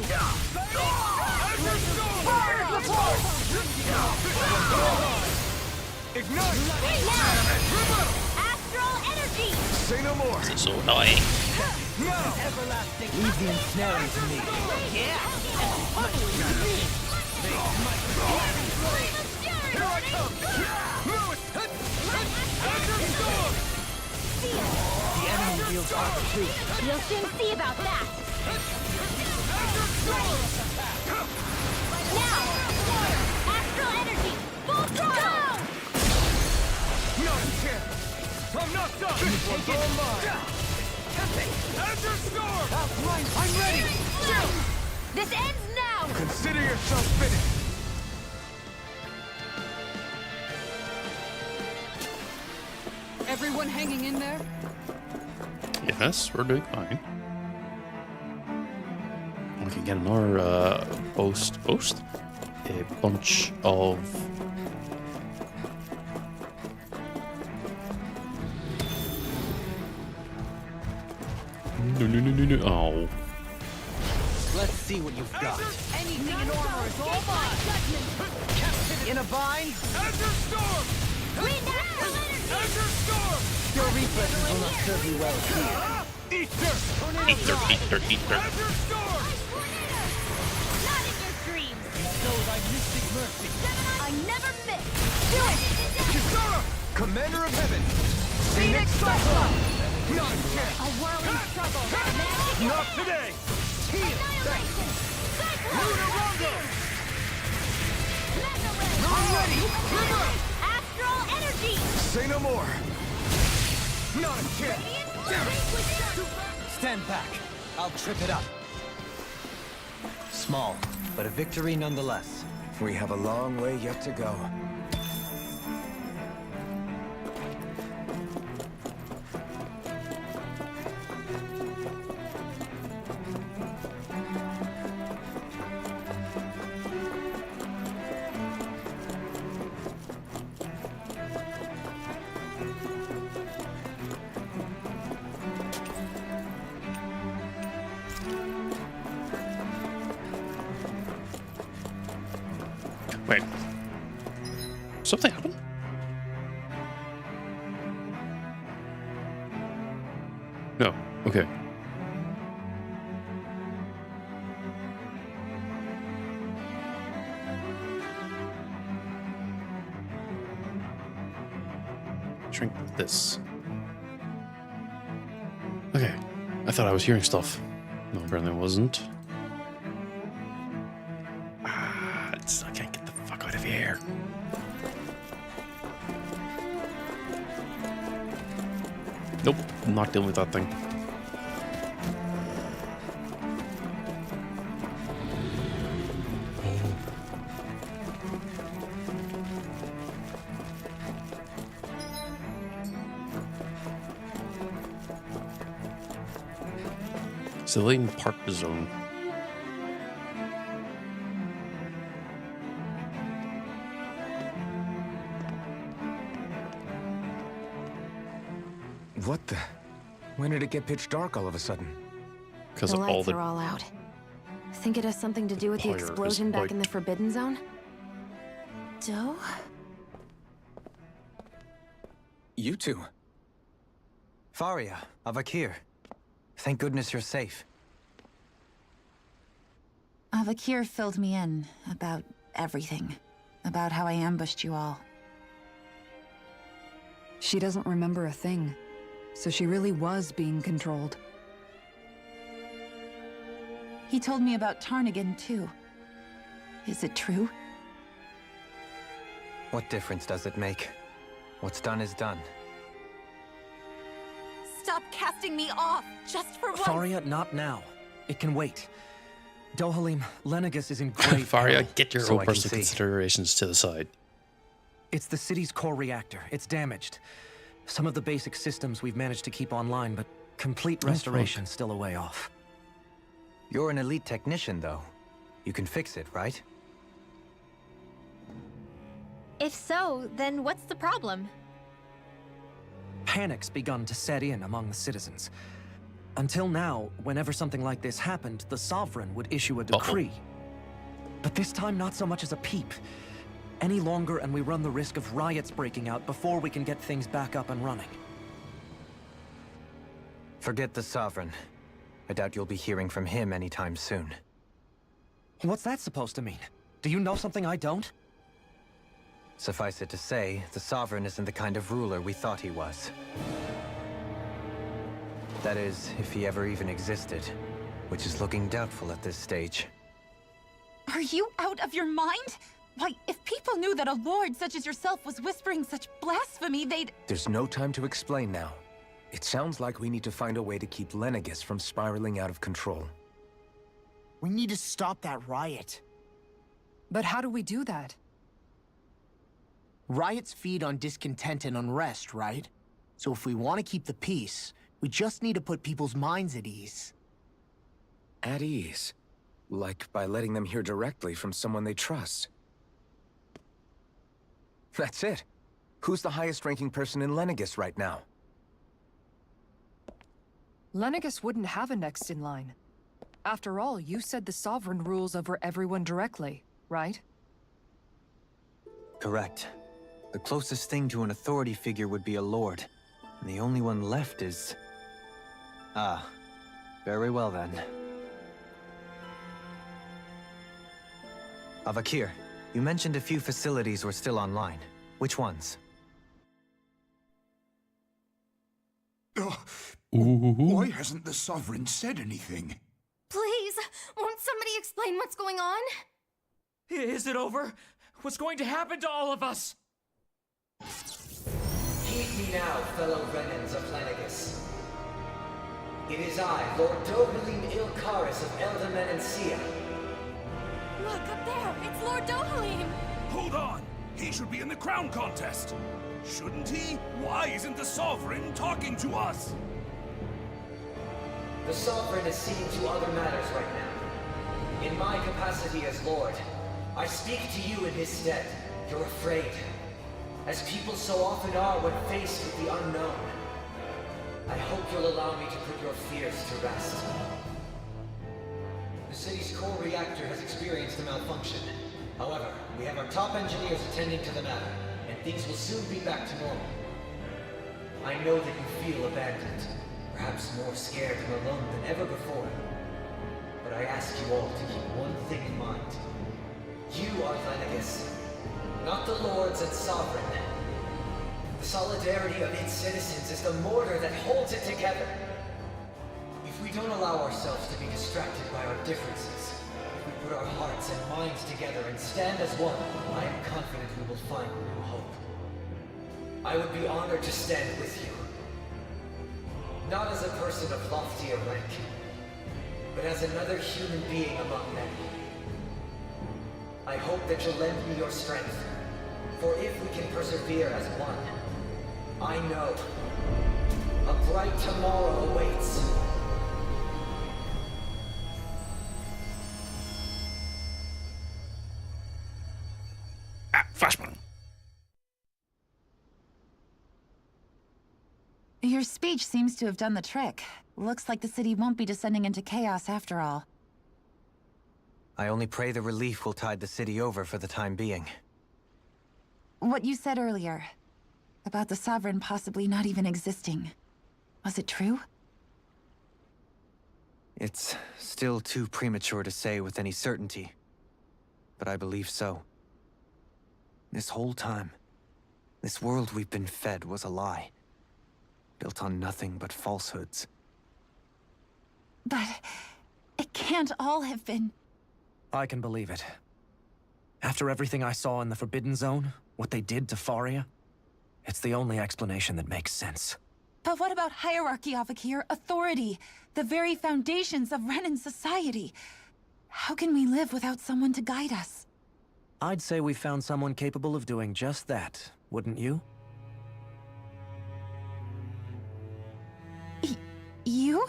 Ignite. Astral energy! Say no more! This is so annoying. Everlasting. Leave the ensnaring to me. Yeah. Here I come. The enemy wields armor too. You'll soon see about that! Take it! Azure Storm! I'm ready! This ends now! Consider yourself finished! Everyone hanging in there? Yes, we're doing fine. We can get another boast. A bunch of no. Oh. Let's see what you've got. Anything in armor is all mine! In a bind? Azure Storm! Wind astral energy! Azure Storm! Your reflexes will not serve you well here. Eat dirt! Eat dirt. Azure Storm! Not in your dreams! So thy mystic mercy! I never miss! Do it! Kisara! Commander of Heaven! Phoenix Cyclone! Not a chance! A whirling struggle! Magic Not today! annihilation! Lunarongo! I'm ready! River! Astral energy! Say no more! Not a chance! Stand back. I'll trip it up. Small, but a victory nonetheless. We have a long way yet to go. Wait. Something happened? No. Okay. Shrink this. Okay. I thought I was hearing stuff. No, apparently I wasn't. I can't get the fuck out of here. Nope, I'm not dealing with that thing. Civilian Park Zone. What the? When did it get pitch dark all of a sudden? Because The of all lights the are all out. Think it has something to do with the Fire is explosion back like- in the Forbidden Zone? Doe? You two. Faria, Avakir. Thank goodness you're safe. Avakir filled me in about everything. About how I ambushed you all. She doesn't remember a thing. So she really was being controlled. He told me about Tarnigan, too. Is it true? What difference does it make? What's done is done. Stop casting me off, just for once! Faria, not now. It can wait. Dohalim, Lenegis is in great Faria, peril. get your So own I can personal see. considerations to the side. It's the city's core reactor. It's damaged. Some of the basic systems we've managed to keep online, but complete restoration's still a way off. You're an elite technician, though. You can fix it, right? If so, then what's the problem? Panic's begun to set in among the citizens. Until now, whenever something like this happened, the Sovereign would issue a decree. But this time, not so much as a peep. Any longer, and we run the risk of riots breaking out before we can get things back up and running. Forget the Sovereign. I doubt you'll be hearing from him anytime soon. What's that supposed to mean? Do you know something I don't? Suffice it to say, the Sovereign isn't the kind of ruler we thought he was. That is, if he ever even existed, which is looking doubtful at this stage. Are you out of your mind? Why, if people knew that a lord such as yourself was whispering such blasphemy, they'd... There's no time to explain now. It sounds like we need to find a way to keep Lenegis from spiraling out of control. We need to stop that riot. But how do we do that? Riots feed on discontent and unrest, right? So if we want to keep the peace, we just need to put people's minds at ease. At ease? Like by letting them hear directly from someone they trust. That's it. Who's the highest-ranking person in Lenegis right now? Lenegis wouldn't have a next in line. After all, you said the Sovereign rules over everyone directly, right? Correct. The closest thing to an authority figure would be a lord. And the only one left is... Ah. Very well then. Avakir, you mentioned a few facilities were still online. Which ones? Why hasn't the Sovereign said anything? Please, won't somebody explain what's going on? Is it over? What's going to happen to all of us? Heed me now, fellow Renans of Lenegis. It is I, Lord Dohalim Ilkaris of Eldaman and Sia. Look, up there! It's Lord Dohalim! Hold on! He should be in the crown contest! Shouldn't he? Why isn't the Sovereign talking to us? The Sovereign is seeing to other matters right now. In my capacity as Lord, I speak to you in his stead. You're afraid. As people so often are when faced with the unknown. I hope you'll allow me to put your fears to rest. The city's core reactor has experienced a malfunction. However, we have our top engineers attending to the matter, and things will soon be back to normal. I know that you feel abandoned, perhaps more scared and alone than ever before. But I ask you all to keep one thing in mind. You are Lenegis, not the Lords and Sovereign. The solidarity of its citizens is the mortar that holds it together. If we don't allow ourselves to be distracted by our differences, if we put our hearts and minds together and stand as one, I am confident we will find new hope. I would be honored to stand with you. Not as a person of loftier rank, but as another human being among many. I hope that you'll lend me your strength, for if we can persevere as one, I know a bright tomorrow awaits. Flashbang. Your speech seems to have done the trick. Looks like the city won't be descending into chaos after all. I only pray the relief will tide the city over for the time being. What you said earlier, about the Sovereign possibly not even existing, was it true? It's still too premature to say with any certainty, but I believe so. This whole time, this world we've been fed was a lie, built on nothing but falsehoods. But it can't all have been... I can believe it. After everything I saw in the Forbidden Zone, what they did to Faria, it's the only explanation that makes sense. But what about hierarchy, Avakir? Authority? The very foundations of Renan society? How can we live without someone to guide us? I'd say we found someone capable of doing just that, wouldn't you? You?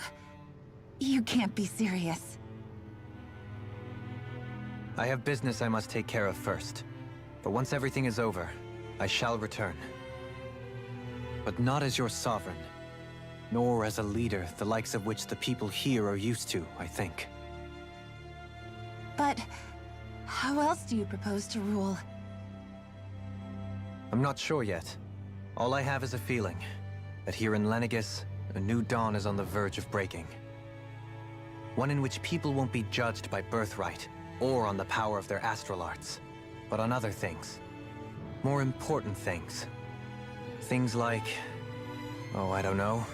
You can't be serious. I have business I must take care of first. But once everything is over, I shall return. But not as your sovereign, nor as a leader the likes of which the people here are used to, I think. But how else do you propose to rule? I'm not sure yet. All I have is a feeling that here in Lenegis, a new dawn is on the verge of breaking. One in which people won't be judged by birthright, or on the power of their astral arts, but on other things. More important things. Things like... oh, I don't know.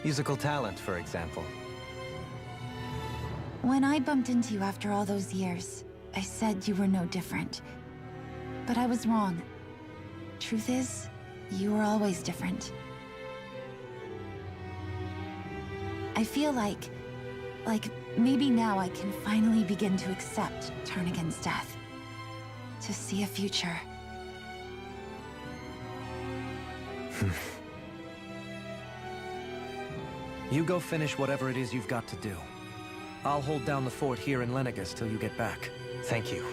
Musical talent, for example. When I bumped into you after all those years, I said you were no different. But I was wrong. Truth is, you were always different. I feel like maybe now I can finally begin to accept Turnagain's death. To see a future. You go finish whatever it is you've got to do. I'll hold down the fort here in Lenegus till you get back. Thank you.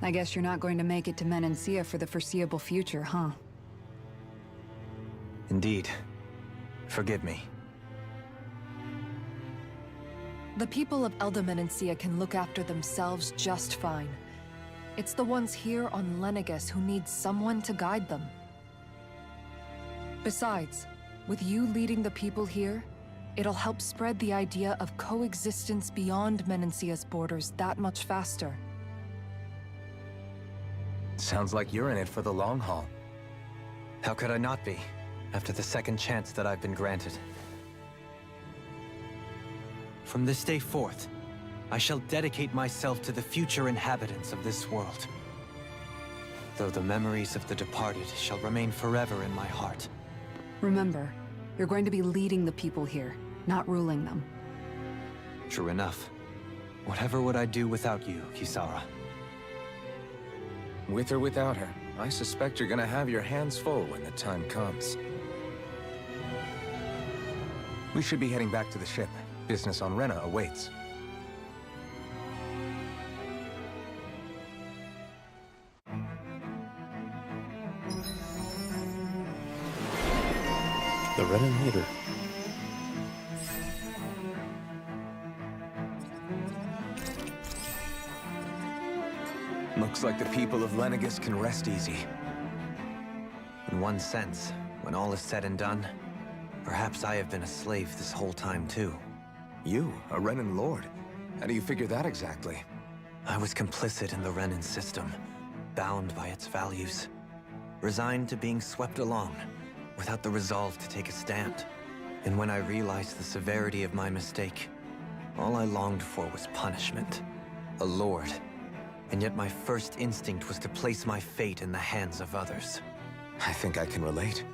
I guess you're not going to make it to Menancia for the foreseeable future, huh? Indeed. Forgive me. The people of Elda Menancia can look after themselves just fine. It's the ones here on Lenegus who need someone to guide them. Besides, with you leading the people here, it'll help spread the idea of coexistence beyond Menancia's borders that much faster. Sounds like you're in it for the long haul. How could I not be, after the second chance that I've been granted? From this day forth, I shall dedicate myself to the future inhabitants of this world. Though the memories of the departed shall remain forever in my heart. Remember, you're going to be leading the people here, not ruling them. True enough. Whatever would I do without you, Kisara? With or without her, I suspect you're gonna have your hands full when the time comes. We should be heading back to the ship. Business on Rena awaits. The Red Invader. Looks like the people of Lenegus can rest easy. In one sense, when all is said and done, perhaps I have been a slave this whole time too. You, a Renan Lord? How do you figure that exactly? I was complicit in the Renan system, bound by its values. Resigned to being swept along, without the resolve to take a stand. And when I realized the severity of my mistake, all I longed for was punishment. A lord. And yet my first instinct was to place my fate in the hands of others. I think I can relate.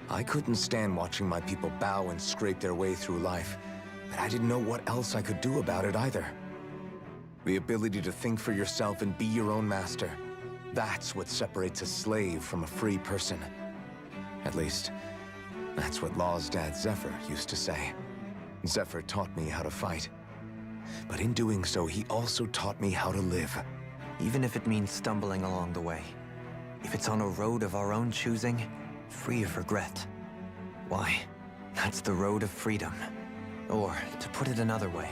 I couldn't stand watching my people bow and scrape their way through life, but I didn't know what else I could do about it either. The ability to think for yourself and be your own master. That's what separates a slave from a free person. At least, that's what Law's dad Zephyr used to say. Zephyr taught me how to fight. But in doing so, he also taught me how to live. Even if it means stumbling along the way. If it's on a road of our own choosing, free of regret. Why, that's the road of freedom. Or, to put it another way,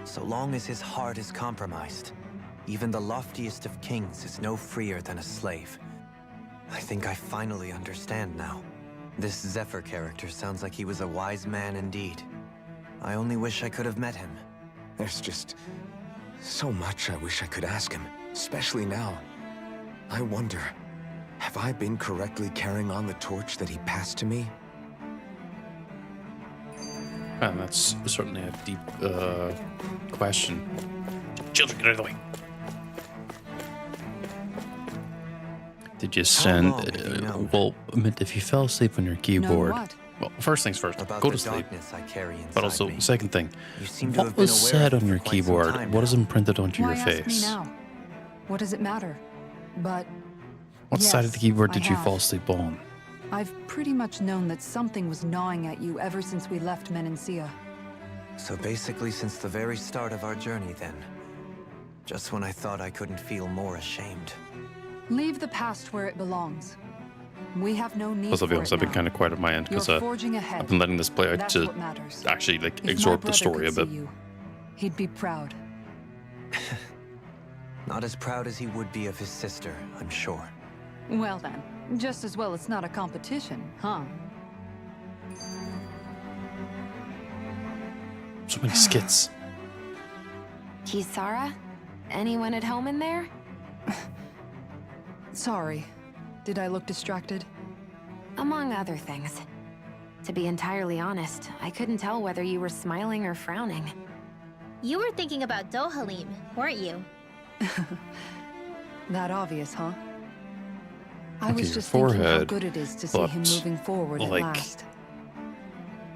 so long as his heart is compromised, even the loftiest of kings is no freer than a slave. I think I finally understand now. This Zephyr character sounds like he was a wise man indeed. I only wish I could have met him. There's just so much I wish I could ask him, especially now. I wonder, have I been correctly carrying on the torch that he passed to me? And that's certainly a deep question. Children, get out of the way. Did you send... well, if you fell asleep on your keyboard... what? Well, first things first, About go the to sleep. darkness I carry inside But also, me. second thing, You seem to what have been was aware said of on it your for quite some keyboard? time What is now. imprinted onto Why your ask me face? now? What does it matter? But What yes, side of the keyboard I did you have. fall asleep on? I've pretty much known that something was gnawing at you ever since we left Menancia. So basically since the very start of our journey then. Just when I thought I couldn't feel more ashamed. Leave the past where it belongs. We have no need Plus, I'll be for honest, it I've been now. kind of quiet on my end because You're forging ahead. I've been letting this play out That's to what matters. actually like If my absorb the brother story a could see bit. you, he'd be proud. Not as proud as he would be of his sister, I'm sure. Well then, just as well it's not a competition, huh? So many skits. Kisara? Anyone at home in there? Sorry. Did I look distracted? Among other things. To be entirely honest, I couldn't tell whether you were smiling or frowning. You were thinking about Dohalim, weren't you? That obvious, huh? I was your just thinking how forehead, good it is to see him but, moving forward at like, last.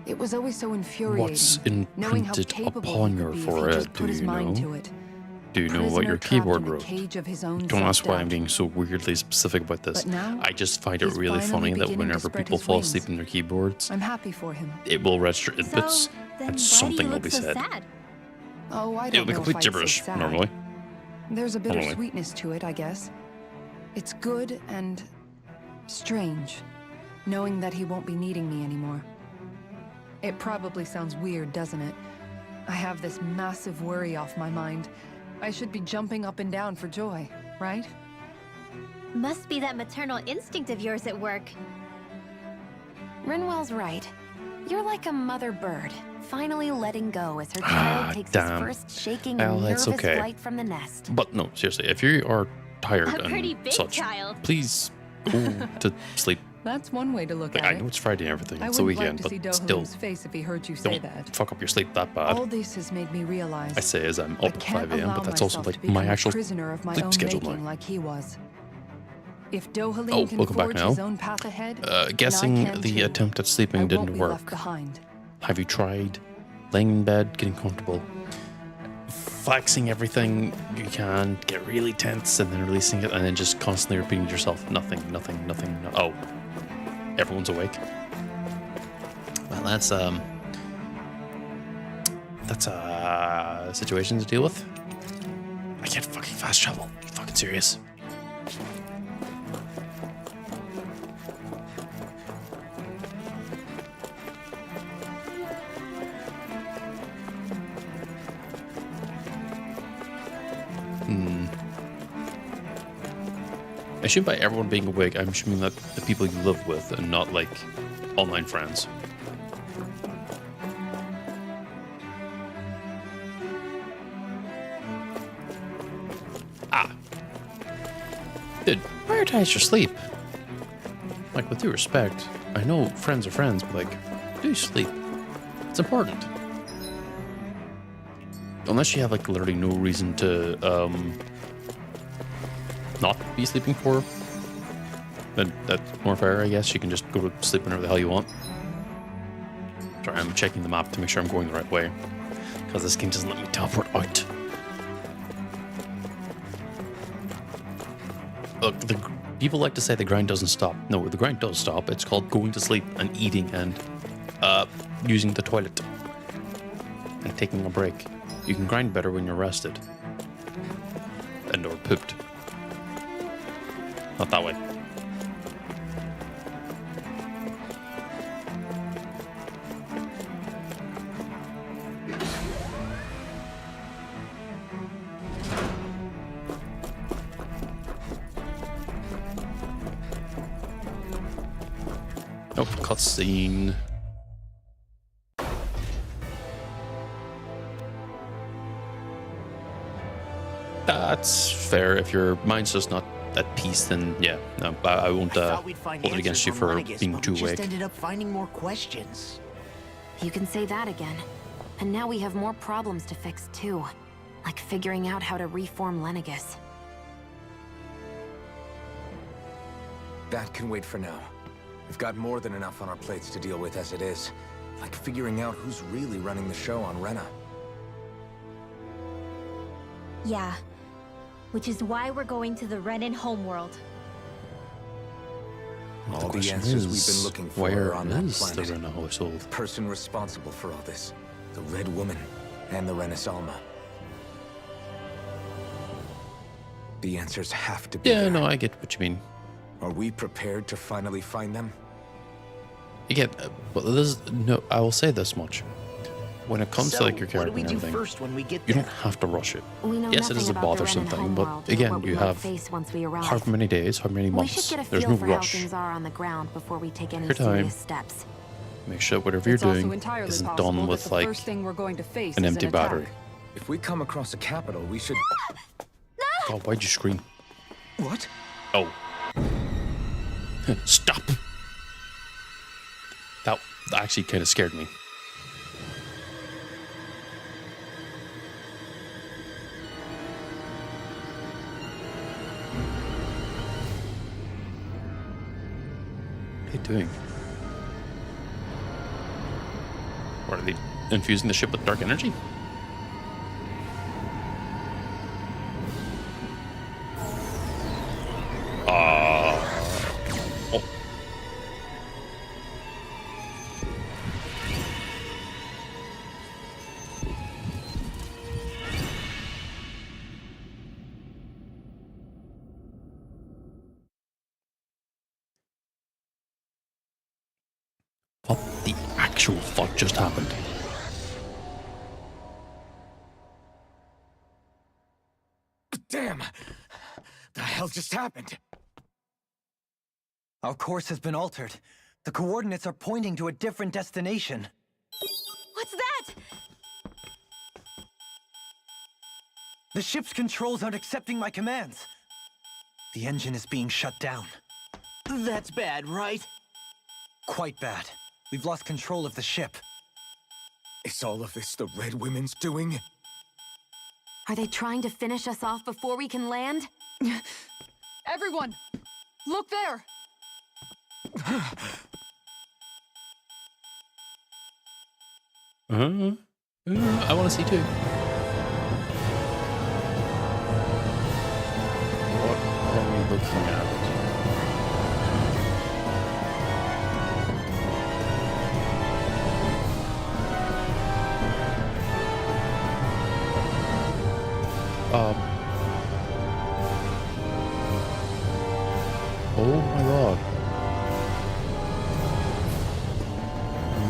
It was always so infuriating, what's knowing how imprinted capable upon he your could be if he forehead, just put do his you mind know? to it. Do you know what your Prisoner trapped keyboard in a wrote? cage of his own Don't ask why I'm self-doubt. being so weirdly specific about this. But now, I just find it he's really finally funny that beginning to whenever spread people his fall wings. asleep in their keyboards, I'm happy for him. it will register inputs then and why something do you will look be so said. sad? Oh, I It'll don't be know if complete I'd say gibberish, sad. normally. There's a Normally. bittersweetness to it, I guess. It's good and strange, knowing that he won't be needing me anymore. It probably sounds weird, doesn't it? I have this massive worry off my mind. I should be jumping up and down for joy, right? Must be that maternal instinct of yours at work. Rinwell's right. You're like a mother bird, finally letting go as her child takes his damn. first shaking Well, and that's nervous okay. flight from the nest. But no, seriously, if you are tired A pretty and big such, child. please go to sleep. That's one way to look Like, at I it. know it's Friday and everything, I it's the wouldn't weekend, like to but see still, Dohalim's face if he heard you say don't that. fuck up your sleep that bad. All this has made me realize I say as I'm I up at can't 5 a.m., allow but that's also myself like to become my a actual prisoner of my sleep own schedule making now. like he was. If Dohalim Oh, can welcome back forge now. his own path ahead, then I Guessing can the too. attempt at I sleeping won't didn't be work. left behind. Have you tried laying in bed, getting comfortable, flexing everything you can, get really tense, and then releasing it, and then just constantly repeating to yourself, nothing, nothing, nothing. Oh, everyone's awake. Well, that's a situation to deal with. I can't fucking fast travel. Are you fucking serious? I assume by everyone being awake, I'm assuming that the people you live with and not like online friends. Ah. Dude, prioritize your sleep. Like, with due respect, I know friends are friends, but like, do sleep. It's important. Unless you have like literally no reason to not be sleeping for, then that's more fair, I guess. You can just go to sleep whenever the hell you want. Sorry, I'm checking the map to make sure I'm going the right way, because this game doesn't let me teleport out. Look, people like to say the grind doesn't stop. No, the grind does stop. It's called going to sleep and eating and using the toilet and taking a break. You can grind better when you're rested and or pooped. Not that way. Nope, cutscene. That's fair. If your mind's just not at peace, then yeah, no, I won't thought we'd find hold it against you answers for on Lenegus, being but too we awake. just ended up finding more questions. You can say that again. And now we have more problems to fix too. Like figuring out how to reform Lenegus. That can wait for now. We've got more than enough on our plates to deal with as it is. Like figuring out who's really running the show on Rena. Yeah. Which is why we're going to the Renan homeworld. Well, All the question answers is, we've been looking for where are on that is the planet. Rena household? The person responsible for all this. The Red Woman and the Renasalma. The answers have to be Yeah, there. no, I get what you mean. Are we prepared to finally find them? Again, but this no. I will say this much: when it comes to like your what do character we and do everything, first when we get you there? don't have to rush it. We know Yes, it nothing is a about the bothersome Renan thing, but homeworld or again, what we you might have face once we arrive. however many days, however many We months. should get a There's feel no for how rush. things are on the ground before we take any Your time. serious steps. Make sure whatever you're It's also doing entirely isn't possible done that with the like first thing we're going to face an is empty attack. battery. If we come across a capital, we should... God, why'd you scream? What? Oh. Stop. That actually kind of scared me. doing? What, are they infusing the ship with dark energy? Oh. What the actual fuck just happened? Damn! The hell just happened? Our course has been altered. The coordinates are pointing to a different destination. What's that? The ship's controls aren't accepting my commands. The engine is being shut down. That's bad, right? Quite bad. We've lost control of the ship. Is all of this the Red Women's doing? Are they trying to finish us off before we can land? Everyone! Look there! I want to see too. What are we looking at? Oh my god.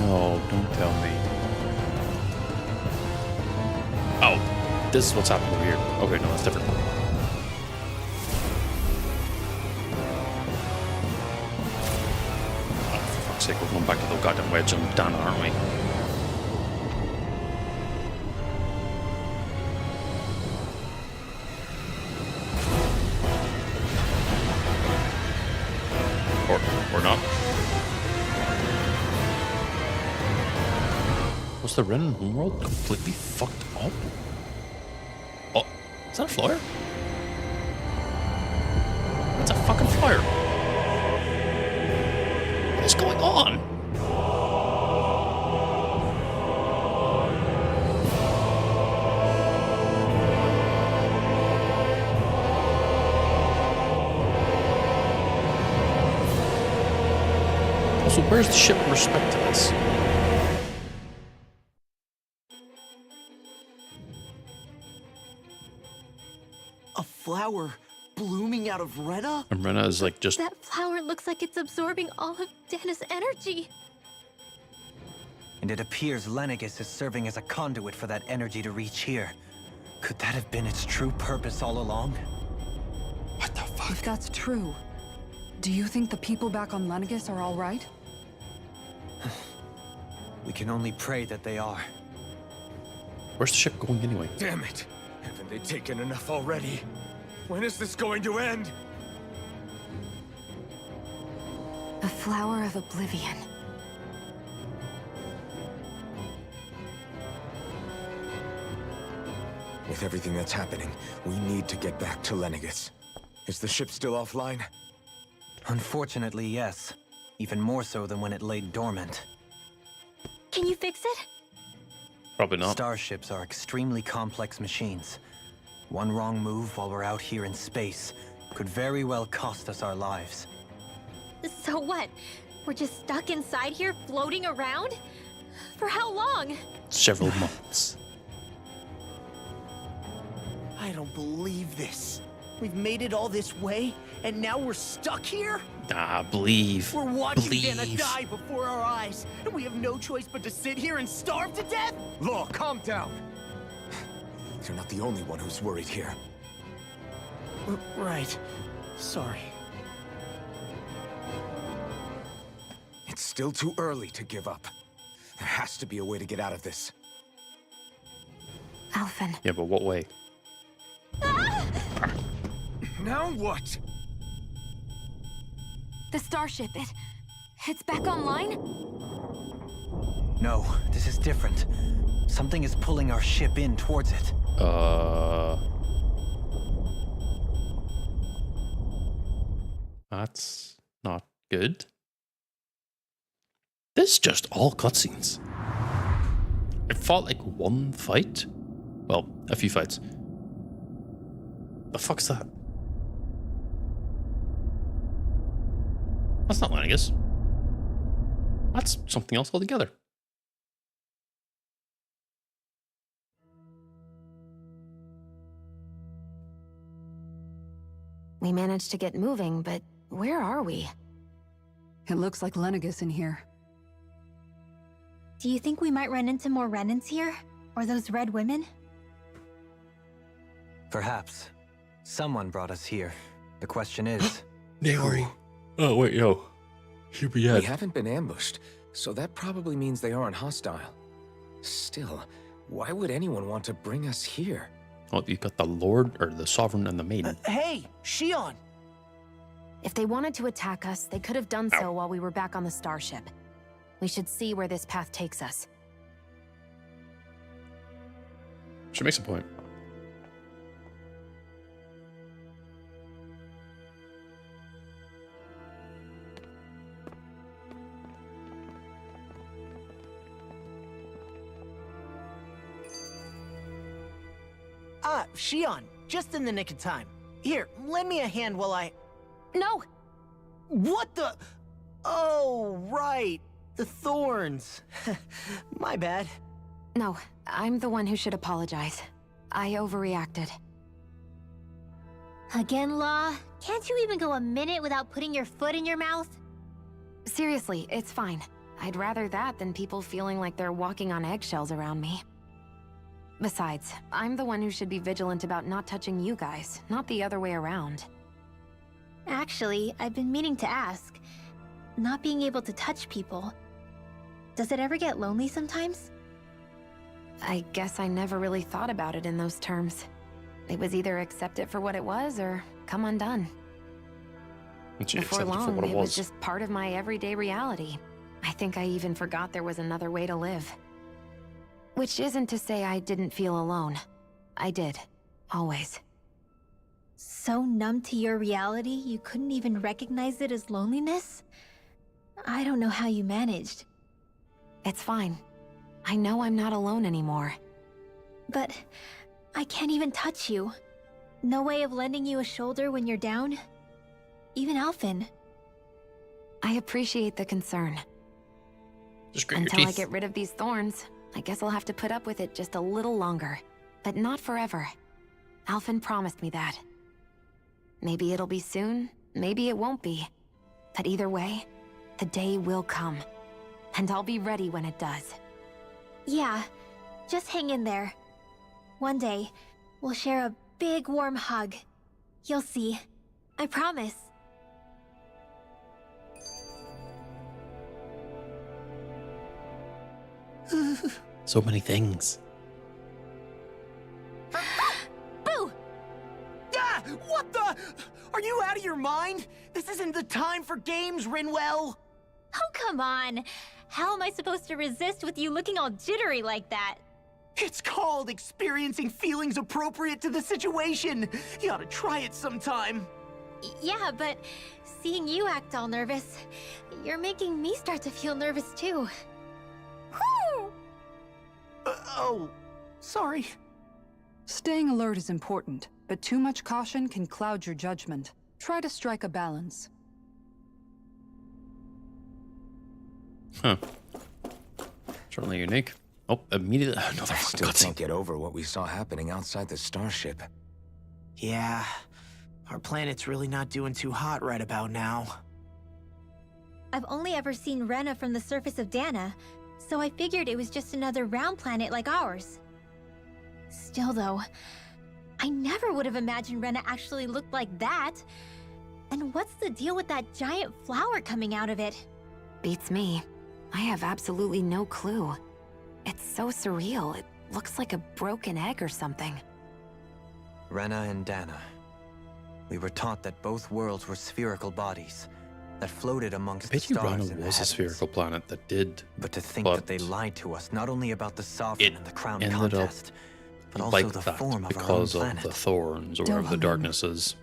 No, don't tell me. Oh, this is what's happening over here. Okay, no, that's different. Oh, for fuck's sake, we're going back to the goddamn wedge and Dana, aren't we? Or not. Was the Ren homeworld completely fucked up? Oh, is that a flyer? That's a fucking flyer. What is going on? So where's the ship in respect to this? A flower blooming out of Rena? And Rena is like just... That flower looks like it's absorbing all of Dana's energy. And it appears Lenegis is serving as a conduit for that energy to reach here. Could that have been its true purpose all along? What the fuck? If that's true, do you think the people back on Lenegis are all right? We can only pray that they are. Where's the ship going anyway? Damn it! Haven't they taken enough already? When is this going to end? The flower of oblivion. With everything that's happening, we need to get back to Lenegis. Is the ship still offline? Unfortunately, yes. Even more so than when it lay dormant. Can you fix it? Probably not. Starships are extremely complex machines. One wrong move while we're out here in space could very well cost us our lives. So what? We're just stuck inside here, floating around? For how long? Several months. I don't believe this. We've made it all this way, and now we're stuck here? Ah, believe. We're watching Dana die before our eyes, and we have no choice but to sit here and starve to death? Law, calm down! You're not the only one who's worried here. Right. Sorry. It's still too early to give up. There has to be a way to get out of this. Alphen. Yeah, but what way? Now what? The starship, it's back online? No, this is different. Something is pulling our ship in towards it. That's not good. This is just all cutscenes. It felt like one fight. Well, a few fights. The fuck's that? That's not Lennigus. That's something else altogether. We managed to get moving, but where are we? It looks like Lennigus in here. Do you think we might run into more Renans here? Or those red women? Perhaps. Someone brought us here. The question is... Naori. Oh, wait, yo. Here we We haven't been ambushed, so that probably means they aren't hostile. Still, why would anyone want to bring us here? Oh, you got the Lord, or the Sovereign, and the Maiden. Hey, Shion! If they wanted to attack us, they could have done so while we were back on the starship. We should see where this path takes us. She makes a point. Shion, just in the nick of time. Here, lend me a hand while I... No! What the... Oh, right. The thorns. My bad. No, I'm the one who should apologize. I overreacted. Again, Law? Can't you even go a minute without putting your foot in your mouth? Seriously, it's fine. I'd rather that than people feeling like they're walking on eggshells around me. Besides, I'm the one who should be vigilant about not touching you guys, not the other way around. Actually, I've been meaning to ask. Not being able to touch people, does it ever get lonely sometimes? I guess I never really thought about it in those terms. It was either accept it for what it was, or come undone. And she Before accepted it for long, what it it was was. just part of my everyday reality. I think I even forgot there was another way to live. Which isn't to say I didn't feel alone. I did. Always. So numb to your reality, you couldn't even recognize it as loneliness? I don't know how you managed. It's fine. I know I'm not alone anymore. But I can't even touch you. No way of lending you a shoulder when you're down? Even Alphen. I appreciate the concern. Just grit your Until I teeth. get rid of these thorns, I guess I'll have to put up with it just a little longer. But not forever. Alphen promised me that. Maybe it'll be soon, maybe it won't be. But either way, the day will come. And I'll be ready when it does. Yeah, just hang in there. One day, we'll share a big warm hug. You'll see. I promise. So many things. Boo! Ah! What the... Are you out of your mind? This isn't the time for games, Rinwell! Oh, come on. How am I supposed to resist with you looking all jittery like that? It's called experiencing feelings appropriate to the situation. You ought to try it sometime. Yeah, but seeing you act all nervous, you're making me start to feel nervous too. Oh, sorry. Staying alert is important, but too much caution can cloud your judgment. Try to strike a balance. Huh. Certainly unique. Oh, immediately another I fucking still cutscene. can't get over what we saw happening outside the starship. Yeah, our planet's really not doing too hot right about now. I've only ever seen Rena from the surface of Dana, so I figured it was just another round planet like ours. Still though, I never would have imagined Rena actually looked like that. And what's the deal with that giant flower coming out of it? Beats me. I have absolutely no clue. It's so surreal. It looks like a broken egg or something. Rena and Dana. We were taught that both worlds were spherical bodies that floated amongst the Bet you stars Rana in the was a heavens. spherical planet that did. But to think but that they lied to us not only about the Sovereign and the Crown ended contest, but up also like the that form of our own because of planet. the thorns or whatever the Dohalim. darkness is.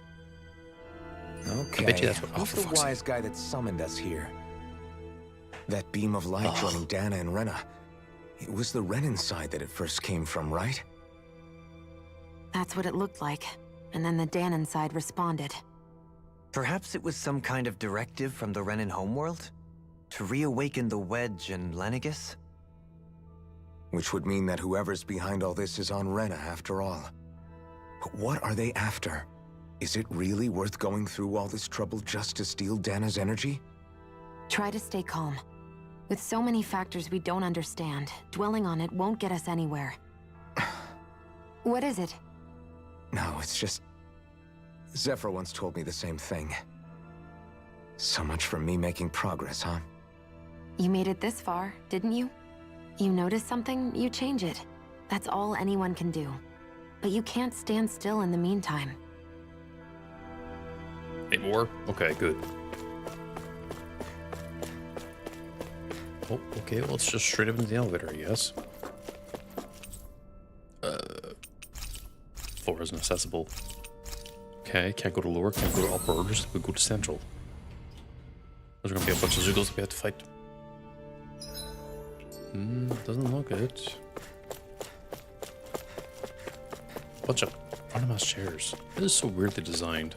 Okay, I bet you that's what. Oh, who's for the fuck's sake. wise guy that summoned us here? That beam of light joining Dana and Rena. It was the Renan side that it first came from, right? That's what it looked like. And then the Danon side responded. Perhaps it was some kind of directive from the Renan homeworld? To reawaken the Wedge and Lenegis? Which would mean that whoever's behind all this is on Rena after all. But what are they after? Is it really worth going through all this trouble just to steal Dana's energy? Try to stay calm. With so many factors we don't understand, dwelling on it won't get us anywhere. What is it? No, it's just... Zephyr once told me the same thing. So much for me making progress, huh? You made it this far, didn't you? You notice something, you change it. That's all anyone can do. But you can't stand still in the meantime. 8 more? Okay, good. Oh, okay, well, let's just straight up into the elevator, I guess. Floor isn't accessible. Okay, can't go to lower, can't go to upper, just we go to central. There's gonna be a bunch of Zoogles that we have to fight. Doesn't look it. Bunch of random ass chairs. This is so weirdly designed.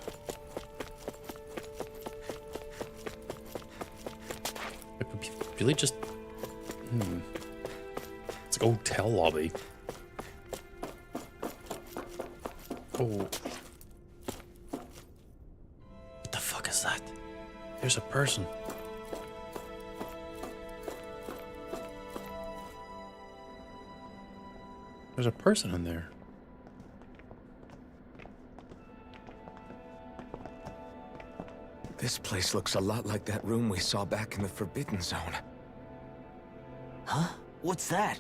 It would be really just... It's like a hotel lobby. Oh. What the fuck is that? There's a person. There's a person in there. This place looks a lot like that room we saw back in the Forbidden Zone. Huh? What's that?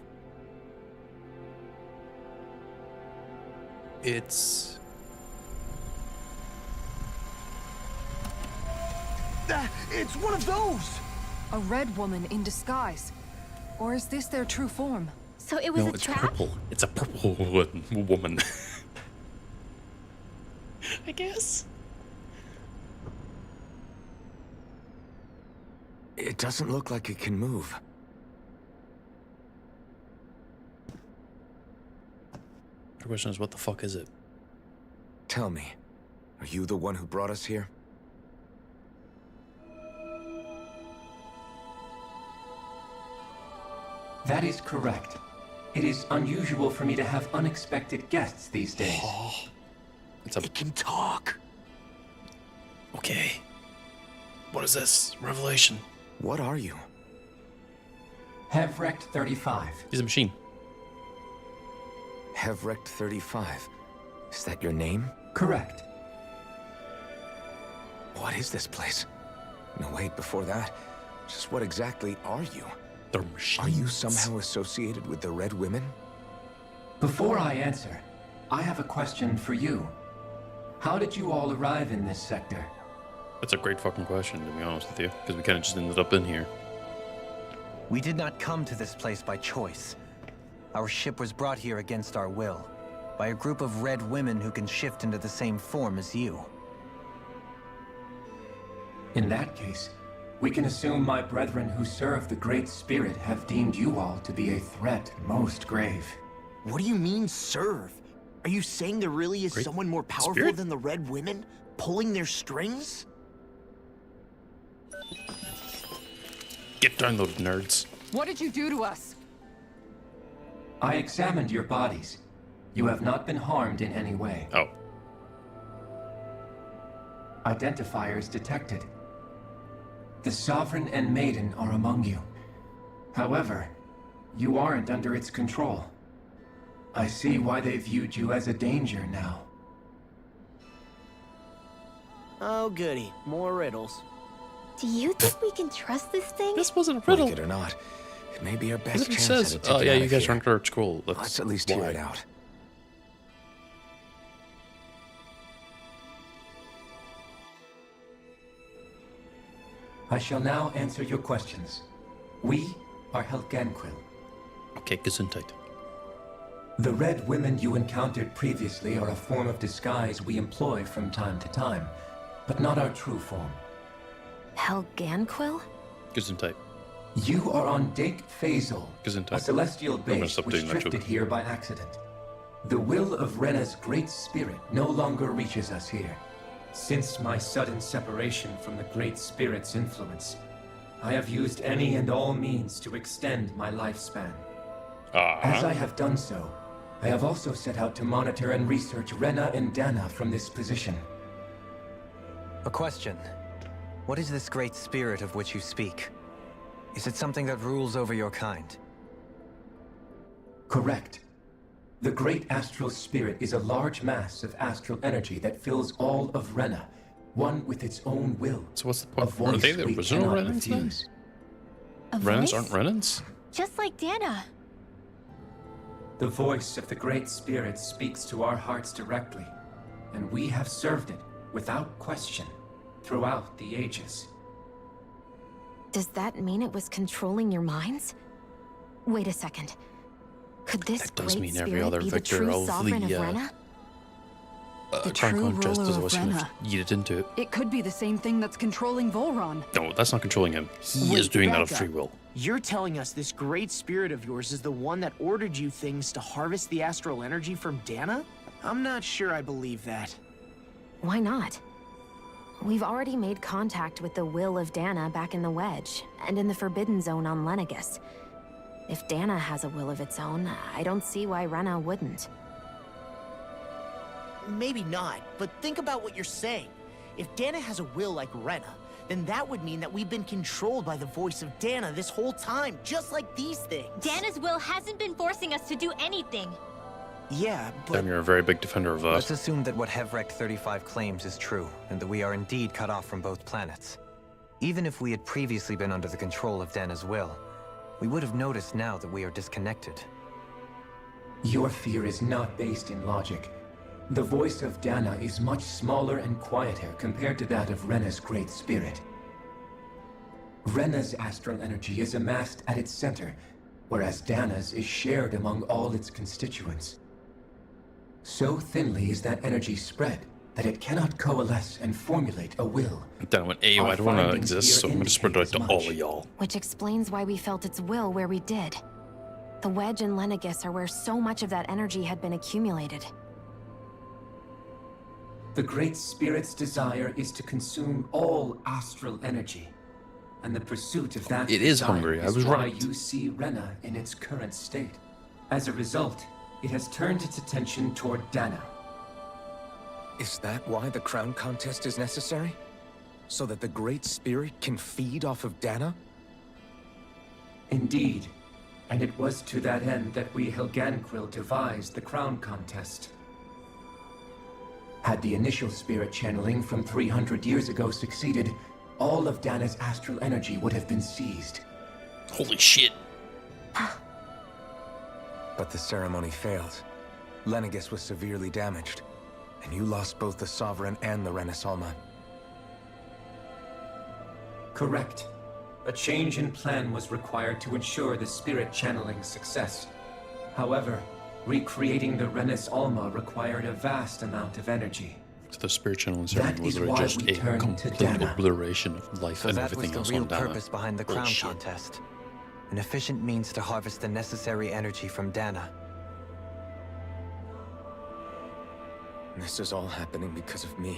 It's... It's one of those! A red woman in disguise. Or is this their true form? So it was no, a it's trap? purple. It's a purple woman. I guess. It doesn't look like it can move. The question is, what the fuck is it? Tell me, are you the one who brought us here? That is correct. It is unusual for me to have unexpected guests these days. It can talk. Okay. What is this? Revelation. What are you? Hevrect 35. He's a machine. Hevrect 35. Is that your name? Correct. What is this place? No, wait, before that. Just what exactly are you? They're machines. Are you somehow associated with the Red Women? Before I answer, I have a question for you. How did you all arrive in this sector? That's a great fucking question, to be honest with you, because we kind of just ended up in here. We did not come to this place by choice. Our ship was brought here against our will, by a group of red women who can shift into the same form as you. In that case, we can assume my brethren who serve the Great Spirit have deemed you all to be a threat most grave. What do you mean, serve? Are you saying there really is someone more powerful Spirit? than the Red Women, pulling their strings? Get downloaded, nerds. What did you do to us? I examined your bodies. You have not been harmed in any way. Oh. Identifiers detected. The Sovereign and Maiden are among you. However, you aren't under its control. I see why they viewed you as a danger now. Oh, goody. More riddles. Do you think we can trust this thing? This wasn't a riddle. Like it or not, it may be our best It chance says, at a oh ticket yeah, out you of guys here. aren't at school. Let's at least hear why. it out. I shall now answer your questions. We are Helganquil. Okay, gesundheit. The red women you encountered previously are a form of disguise we employ from time to time, but not our true form. Helganquil? Gesundheit. You are on Dake Phasal, a celestial base stop which doing that joke. drifted here by accident. The will of Rena's great spirit no longer reaches us here. Since my sudden separation from the Great Spirit's influence, I have used any and all means to extend my lifespan. As I have done so, I have also set out to monitor and research Rena and Dana from this position. A question. What is this great spirit of which you speak? Is it something that rules over your kind? Correct. The Great Astral Spirit is a large mass of astral energy that fills all of Rena, one with its own will. So what's the point? Are they the original Renans then? Renans aren't Renans? Just like Dana. The voice of the Great Spirit speaks to our hearts directly, and we have served it, without question, throughout the ages. Does that mean it was controlling your minds? Wait a second. Could this That does great mean every spirit other be the victor true of sovereign of the Rena? Crown true Contest ruler is of always kind of Rena. yeeted into it. It could be the same thing that's controlling Volron. No, that's not controlling him. He Wait, is doing that of back free up. will. You're telling us this great spirit of yours is the one that ordered you things to harvest the astral energy from Dana? I'm not sure I believe that. Why not? We've already made contact with the will of Dana back in the Wedge, and in the Forbidden Zone on Lenegus. If Dana has a will of its own, I don't see why Rena wouldn't. Maybe not, but think about what you're saying. If Dana has a will like Rena, then that would mean that we've been controlled by the voice of Dana this whole time, just like these things. Dana's will hasn't been forcing us to do anything. Yeah, but... Damn, you're a very big defender of Let's that. assume that what Hevrek 35 claims is true, and that we are indeed cut off from both planets. Even if we had previously been under the control of Dana's will, we would have noticed now that we are disconnected. Your fear is not based in logic. The voice of Dana is much smaller and quieter compared to that of Rena's great spirit. Rena's astral energy is amassed at its center, whereas Dana's is shared among all its constituents. So thinly is that energy spread that it cannot coalesce and formulate a will. Then I went, "Ayo, I don't want to exist, so I'm going to spread it out to all of y'all." Which explains why we felt its will where we did. The Wedge and Lenegus are where so much of that energy had been accumulated. The Great Spirit's desire is to consume all astral energy, and the pursuit of that It is desire hungry, I is was why right. you see Rena in its current state. As a result, it has turned its attention toward Dana. Is that why the crown contest is necessary? So that the Great Spirit can feed off of Dana? Indeed, and it was to that end that we Helganquil devised the crown contest. Had the initial spirit channeling from 300 years ago succeeded, all of Dana's astral energy would have been seized. Holy shit. But the ceremony failed. Lenegus was severely damaged, and you lost both the Sovereign and the Renasalma. Correct. A change in plan was required to ensure the spirit channeling success. However, recreating the Renis Alma required a vast amount of energy. So the spirit channeling ceremony was is really why just we a turned to complete Dana. obliteration of life So and that was everything the else real on Dana. purpose behind the crown Bullshit. contest. An efficient means to harvest the necessary energy from Dana. This is all happening because of me.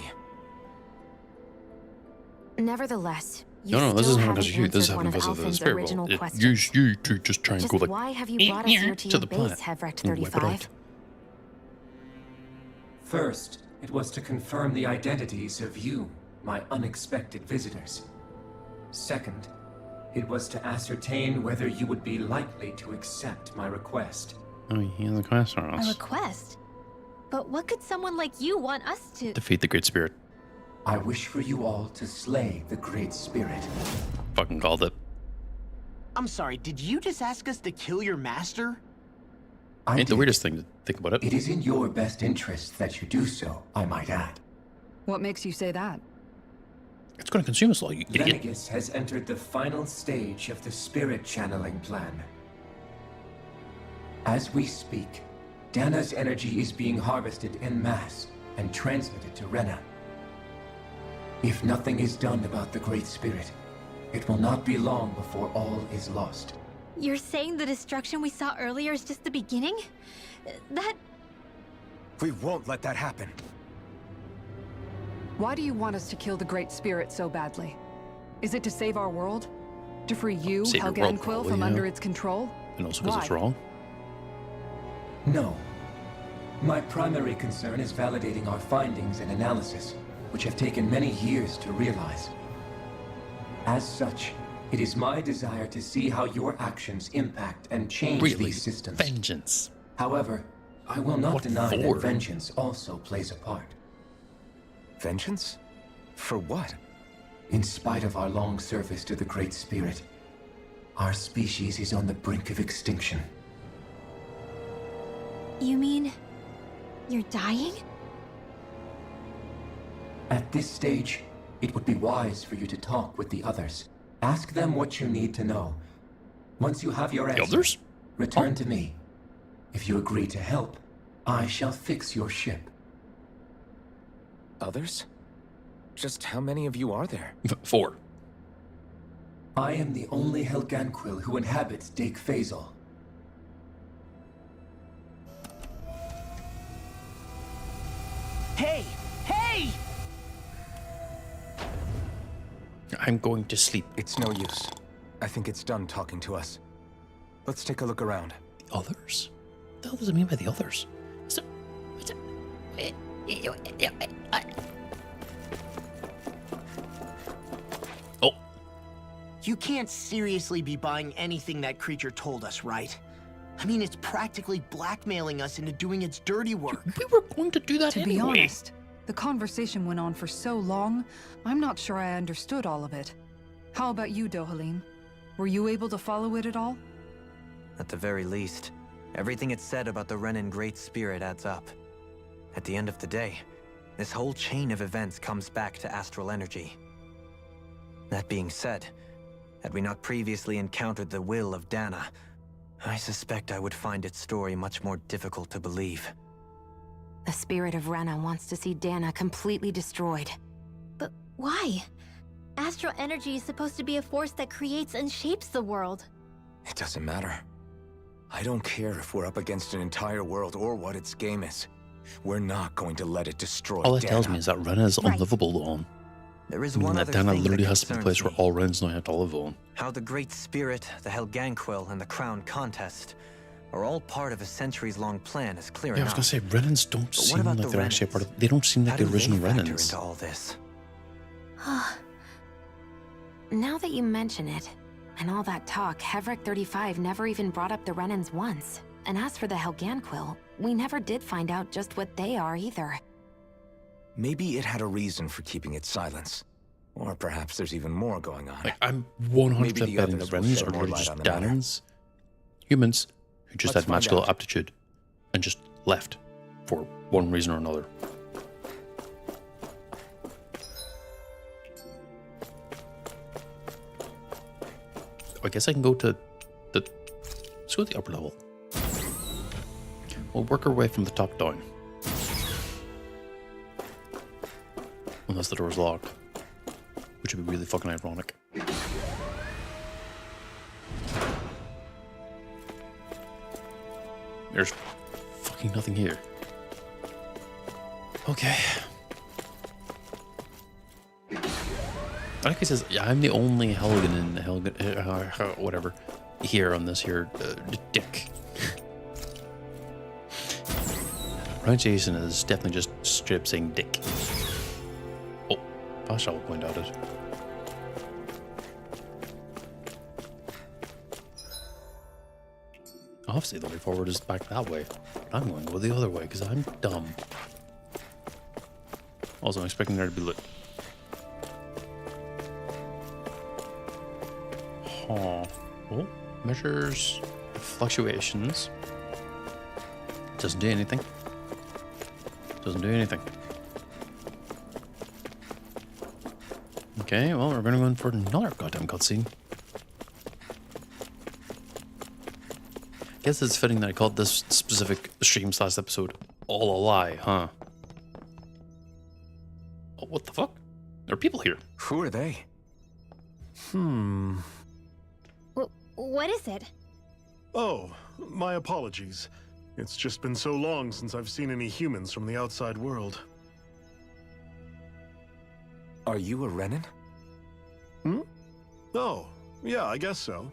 Nevertheless, you No, this still isn't haven't because of you. This is answered one happening of because of the Alphen's spirit original world. It questions. used you to just try and Just go like why have you brought us here to to your the base, planet Hevrek and wipe it 35? out. First, it was to confirm the identities of you, my unexpected visitors. Second, it was to ascertain whether you would be likely to accept my request. Oh, he has a question on A us. request? But what could someone like you want us to... Defeat the Great Spirit. I wish for you all to slay the Great Spirit. Fucking called it. I'm sorry, did you just ask us to kill your master? Ain't the weirdest thing to think about it. It is in your best interest that you do so, I might add. What makes you say that? It's going to consume us all, you idiot. Lenegus has entered the final stage of the spirit channeling plan. As we speak, Dana's energy is being harvested en masse and transmitted to Rena. If nothing is done about the Great Spirit, It will not be long before all is lost. You're saying the destruction we saw earlier is just the beginning? That... We won't let that happen. Why do you want us to kill the Great Spirit so badly? Is it to save our world? To free you, Save your world, Helganquil, probably, from yeah. under its control? And also because it's wrong. No. My primary concern is validating our findings and analysis, which have taken many years to realize. As such, it is my desire to see how your actions impact and change Really? these systems. Vengeance. However, I will not What deny for? that vengeance also plays a part. Vengeance? For what? In spite of our long service to the Great Spirit, our species is on the brink of extinction. You mean... you're dying? At this stage, it would be wise for you to talk with the others. Ask them what you need to know. Once you have your The answers, others? return to me. If you agree to help, I shall fix your ship. Others? Just how many of you are there? 4. I am the only Helganquil who inhabits Dake Phasal. Hey! Hey! I'm going to sleep. It's no use. I think it's done talking to us. Let's take a look around. The others? What the hell does it mean by the others? Oh. You can't seriously be buying anything that creature told us, right? I mean, it's practically blackmailing us into doing its dirty work. We were going to do that To anyway. be honest, the conversation went on for so long, I'm not sure I understood all of it. How about you, Dohalim? Were you able to follow it at all? At the very least, everything it said about the Renin Great Spirit adds up. At the end of the day, this whole chain of events comes back to astral energy. That being said, had we not previously encountered the will of Dana, I suspect I would find its story much more difficult to believe. The spirit of Rena wants to see Dana completely destroyed. But why? Astral energy is supposed to be a force that creates and shapes the world. It doesn't matter. I don't care if we're up against an entire world or what its game is. We're not going to let it destroy All it Dana. tells me is that Ren is Right. unlivable on. There is I mean, one that other Dana thing literally that has to be the concerns place where me. all Rens now have to live on. How the Great Spirit, the Helganquil, and the Crown Contest are all part of a centuries-long plan is clear Yeah, I was enough. gonna say, Renans don't But what seem about like the they're actually a Renans? part of... They don't seem like How the do they original factor Renans. into all this? Now that you mention it, and all that talk, Hevric 35 never even brought up the Renans once. And as for the Helganquil, we never did find out just what they are either. Maybe it had a reason for keeping its silence. Or perhaps there's even more going on. Like, I'm Maybe 100% the betting the others will Renans shed are more literally light just on the matter. Danans, humans, who just Let's had find magical out. aptitude and just left for one reason or another. I guess I can go to the... Let's go to the upper level. We'll work our way from the top down. Unless the door's locked. Which would be really fucking ironic. There's fucking nothing here. Okay. I like he says, yeah, I'm the only whatever, here on this here dick. Pronunciation is definitely just straight up saying dick. Oh, Pasha will point out it. Obviously, the way forward is back that way. But I'm going to go the other way because I'm dumb. Also, I'm expecting there to be lit. Oh, measures fluctuations. Doesn't do anything. Doesn't do anything. Okay, well, we're going to go in for another goddamn cutscene. Guess it's fitting that I called this specific stream / episode all a lie, huh? Oh, what the fuck? There are people here. Who are they? What is it? Oh, my apologies. It's just been so long since I've seen any humans from the outside world. Are you a Renan? Oh, yeah, I guess so.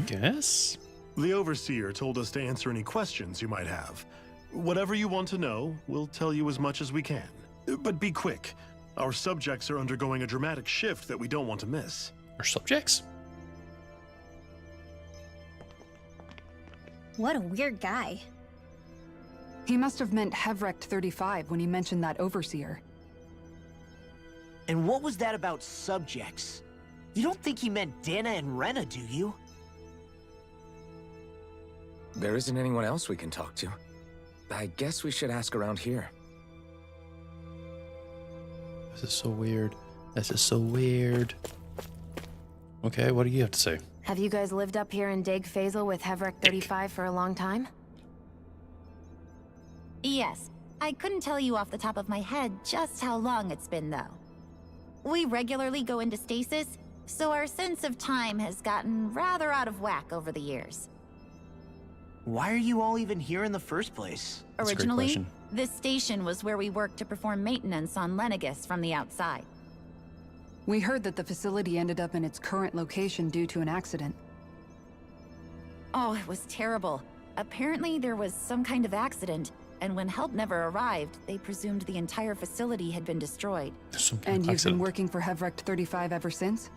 Guess? The Overseer told us to answer any questions you might have. Whatever you want to know, we'll tell you as much as we can. But be quick. Our subjects are undergoing a dramatic shift that we don't want to miss. Our subjects? What a weird guy. He must have meant Hevrect 35 when he mentioned that Overseer. And what was that about subjects? You don't think he meant Dana and Rena, do you? There isn't anyone else we can talk to. I guess we should ask around here. This is so weird. This is so weird. Okay, what do you have to say? Have you guys lived up here in Dag Fazel with Hevrek 35 for a long time? Yes. I couldn't tell you off the top of my head just how long it's been, though. We regularly go into stasis, so our sense of time has gotten rather out of whack over the years. Why are you all even here in the first place? Originally, this station was where we worked to perform maintenance on Lenegus from the outside. We heard that the facility ended up in its current location due to an accident. Oh, it was terrible. Apparently there was some kind of accident, and when help never arrived, they presumed the entire facility had been destroyed. And you've been working for Hevrect 35 ever since?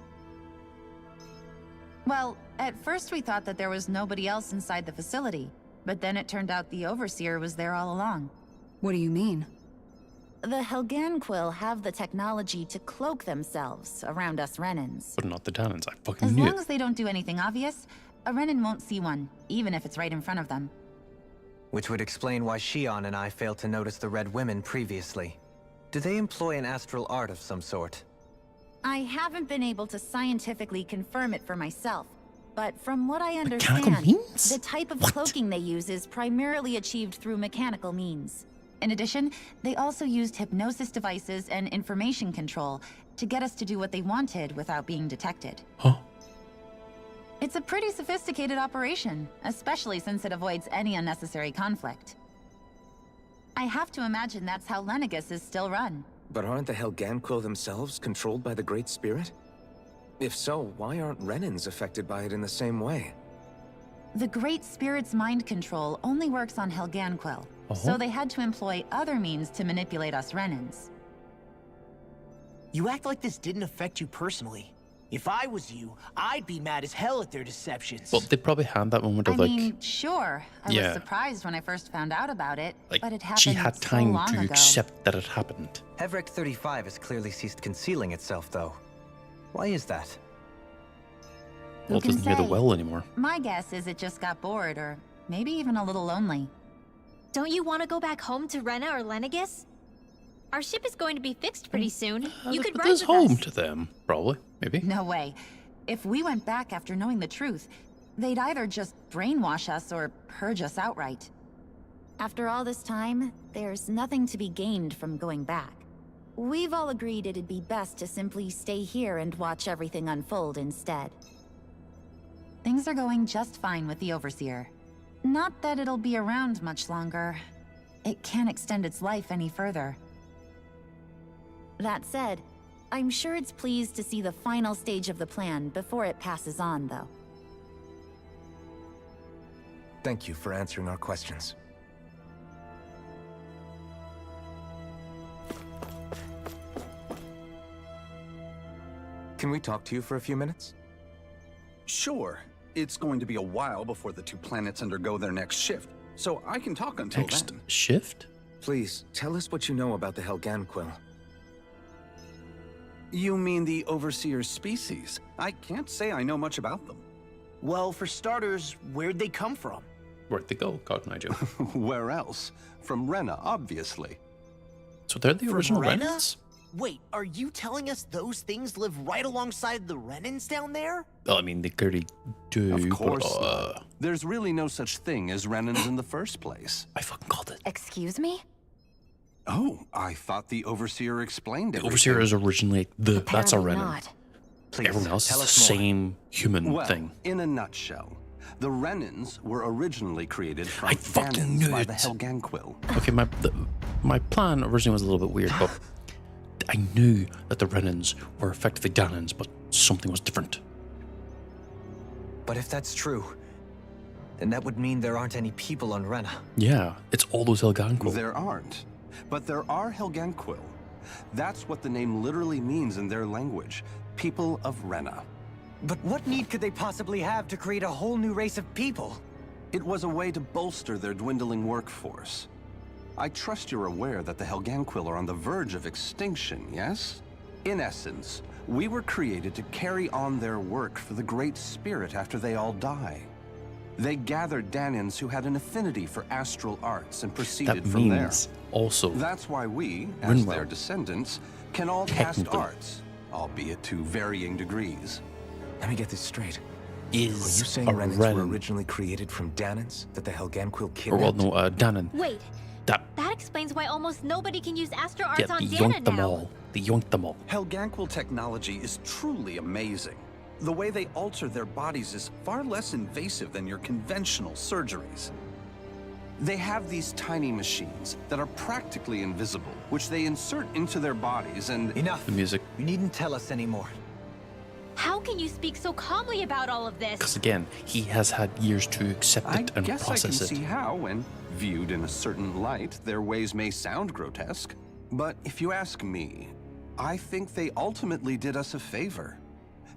Well, at first we thought that there was nobody else inside the facility, but then it turned out the Overseer was there all along. What do you mean? The Helganquil have the technology to cloak themselves around us Renans. But not the Tannins, I fucking As knew long it. as they don't do anything obvious, a Renan won't see one, even if it's right in front of them. Which would explain why Shion and I failed to notice the Red Women previously. Do they employ an astral art of some sort? I haven't been able to scientifically confirm it for myself, but from what I Mechanical understand, means? the type of cloaking they use is primarily achieved through mechanical means. In addition, they also used hypnosis devices and information control to get us to do what they wanted without being detected. Huh? It's a pretty sophisticated operation, especially since it avoids any unnecessary conflict. I have to imagine that's how Lenegus is still run. But aren't the Helganquil themselves controlled by the Great Spirit? If so, why aren't Renans affected by it in the same way? The Great Spirit's mind control only works on Helganquil, so they had to employ other means to manipulate us Renans. You act like this didn't affect you personally. If I was you, I'd be mad as hell at their deceptions. Well, they probably had that moment of I mean, sure, I yeah. was surprised when I first found out about it, like but it happened she had time so long to ago. accept that it happened. Hevrek 35 has clearly ceased concealing itself, though. Why is that? Well, it can doesn't hear the say? well anymore. My guess is it just got bored, or maybe even a little lonely. Don't you want to go back home to Rena or Lenegus? Our ship is going to be fixed pretty soon. You could ride This with home us. to them, probably, maybe. No way. If we went back after knowing the truth, they'd either just brainwash us or purge us outright. After all this time, there's nothing to be gained from going back. We've all agreed it'd be best to simply stay here and watch everything unfold instead. Things are going just fine with the Overseer. Not that it'll be around much longer. It can't extend its life any further. That said, I'm sure it's pleased to see the final stage of the plan before it passes on, though. Thank you for answering our questions. Can we talk to you for a few minutes? Sure. It's going to be a while before the two planets undergo their next shift, so I can talk until then. Shift? Please, tell us what you know about the Helganquil. You mean the Overseer's species? I can't say I know much about them. Well, for starters, where'd they come from? Where'd they go? God, I do. Where else? From Rena, obviously. So they're the From original Rena? Renans? Wait, are you telling us those things live right alongside the Renans down there? Well, I mean, they clearly do, Of course but, not. There's really no such thing as Renans in the first place. I fucking called it. Excuse me? Oh, I thought the Overseer explained The everything. Overseer is originally that's a Apparently Renan. not. Please, Everyone else tell is the us more. same human Well, thing. in a nutshell, the Renans were originally created from I fucking Danans knew by it. the Helganquil. Okay, my plan originally was a little bit weird, but I knew that the Renans were effectively Danans, but something was different. But if that's true, then that would mean there aren't any people on Rena. Yeah, it's all those Helganquil. There aren't, but there are Helganquil. That's what the name literally means in their language, people of Rena. But what need could they possibly have to create a whole new race of people? It was a way to bolster their dwindling workforce. I trust you're aware that the Helganquil are on the verge of extinction, yes? In essence, we were created to carry on their work for the Great Spirit after they all die. They gathered Danans who had an affinity for astral arts and proceeded That from there. means also That's why we, as Rinwell, their descendants, can all cast technically, arts, albeit to varying degrees. Let me get this straight. is Were you saying a Renans were Renan. originally created from Danans that the Helganquil Or kidnapped? well, no, Danan. Wait, That, that explains why almost nobody can use astral arts yeah, on they Dana yoinked them now. all. They yoinked them all. Helganquil technology is truly amazing. The way they alter their bodies is far less invasive than your conventional surgeries. They have these tiny machines that are practically invisible, which they insert into their bodies and... Enough. The music. You needn't tell us anymore. How can you speak so calmly about all of this? Because again, he has had years to accept I it and guess I can process see it. how, when viewed in a certain light, their ways may sound grotesque. But if you ask me, I think they ultimately did us a favor.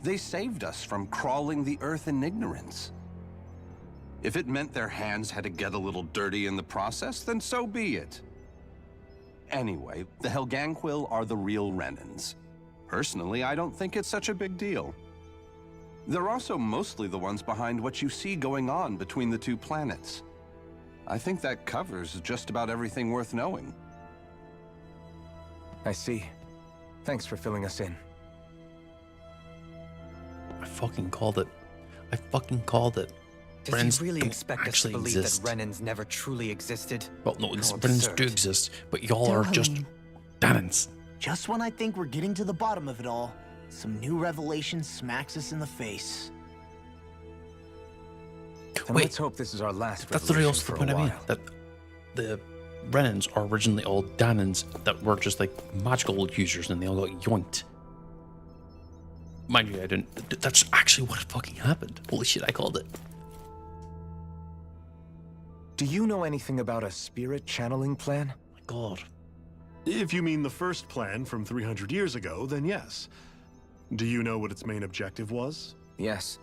They saved us from crawling the earth in ignorance. If it meant their hands had to get a little dirty in the process, then so be it. Anyway, the Helganquil are the real Renans. Personally, I don't think it's such a big deal. They're also mostly the ones behind what you see going on between the two planets. I think that covers just about everything worth knowing. I see. Thanks for filling us in. I fucking called it. I fucking called it. Does Renans he really don't expect us to actually believe exist. that Renans never truly existed? Well, no, How Renans do absurd. exist, but y'all are just Danans. Just when I think we're getting to the bottom of it all, some new revelation smacks us in the face. And Wait, let's hope this is our last That's literally revolution also the for a point I made. while. That the Renans are originally all Danans that were just like magical users and they all got yoinked. Mind you, I didn't. That's actually what fucking happened. Holy shit, I called it. Do you know anything about a spirit channeling plan? My god. If you mean the first plan from 300 years ago, then yes. Do you know what its main objective was? Yes.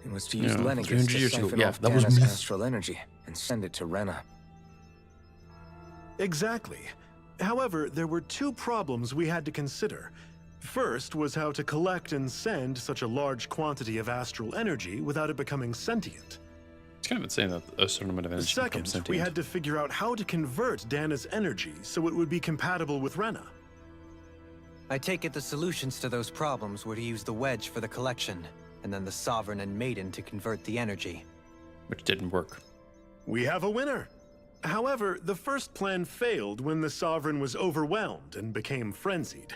It was to use Yeah, Lenegis 300 to years ago, siphon yeah, off that was Dana's me. astral energy and send it to Rena. Exactly. However, there were two problems we had to consider. First was how to collect and send such a large quantity of astral energy without it becoming sentient. It's kind of insane that a certain amount of energy becomes Second, sentient. we had to figure out how to convert Dana's energy so it would be compatible with Rena. I take it the solutions to those problems were to use the wedge for the collection, and then the Sovereign and Maiden to convert the energy. Which didn't work. We have a winner. However, the first plan failed when the Sovereign was overwhelmed and became frenzied.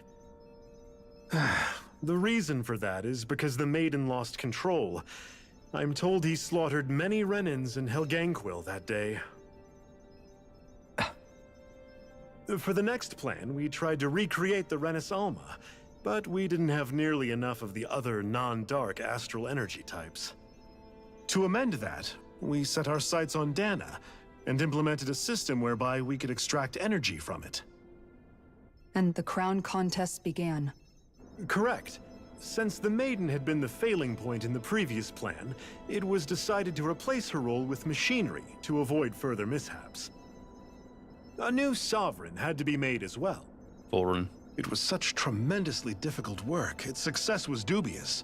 The reason for that is because the Maiden lost control. I'm told he slaughtered many Renans and Helganquil that day. For the next plan, we tried to recreate the Renis Alma, but we didn't have nearly enough of the other non-dark astral energy types. To amend that, we set our sights on Dana, and implemented a system whereby we could extract energy from it. And the crown contests began. Correct. Since the Maiden had been the failing point in the previous plan, it was decided to replace her role with machinery to avoid further mishaps. A new Sovereign had to be made as well. Foreign. It was such tremendously difficult work, its success was dubious.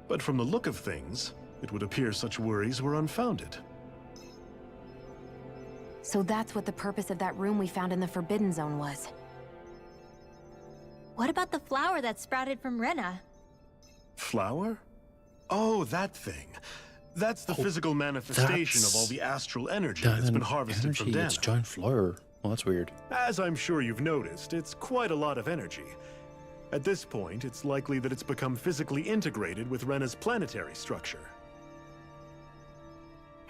But from the look of things, it would appear such worries were unfounded. So that's what the purpose of that room we found in the Forbidden Zone was. What about the flower that sprouted from Rena? Flower? Oh, that thing. That's the physical manifestation of all the astral energy that's been harvested from energy, Dana. it's giant flower. Well, that's weird. As I'm sure you've noticed, it's quite a lot of energy. At this point, it's likely that it's become physically integrated with Rena's planetary structure.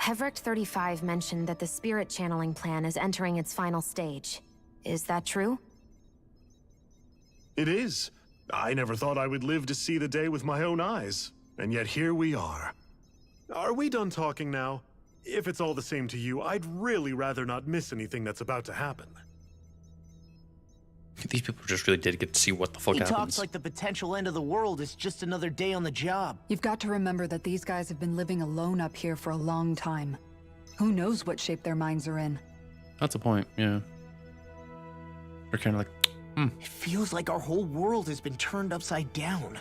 Hevricht 35 mentioned that the spirit channeling plan is entering its final stage. Is that true? It is. I never thought I would live to see the day with my own eyes. And yet here we are. Are we done talking now? If it's all the same to you, I'd really rather not miss anything that's about to happen. These people just really did get to see what the fuck He happens. talks like the potential end of the world is just another day on the job. You've got to remember that these guys have been living alone up here for a long time. Who knows what shape their minds are in? That's a point, yeah. They're kind of like, It feels like our whole world has been turned upside down.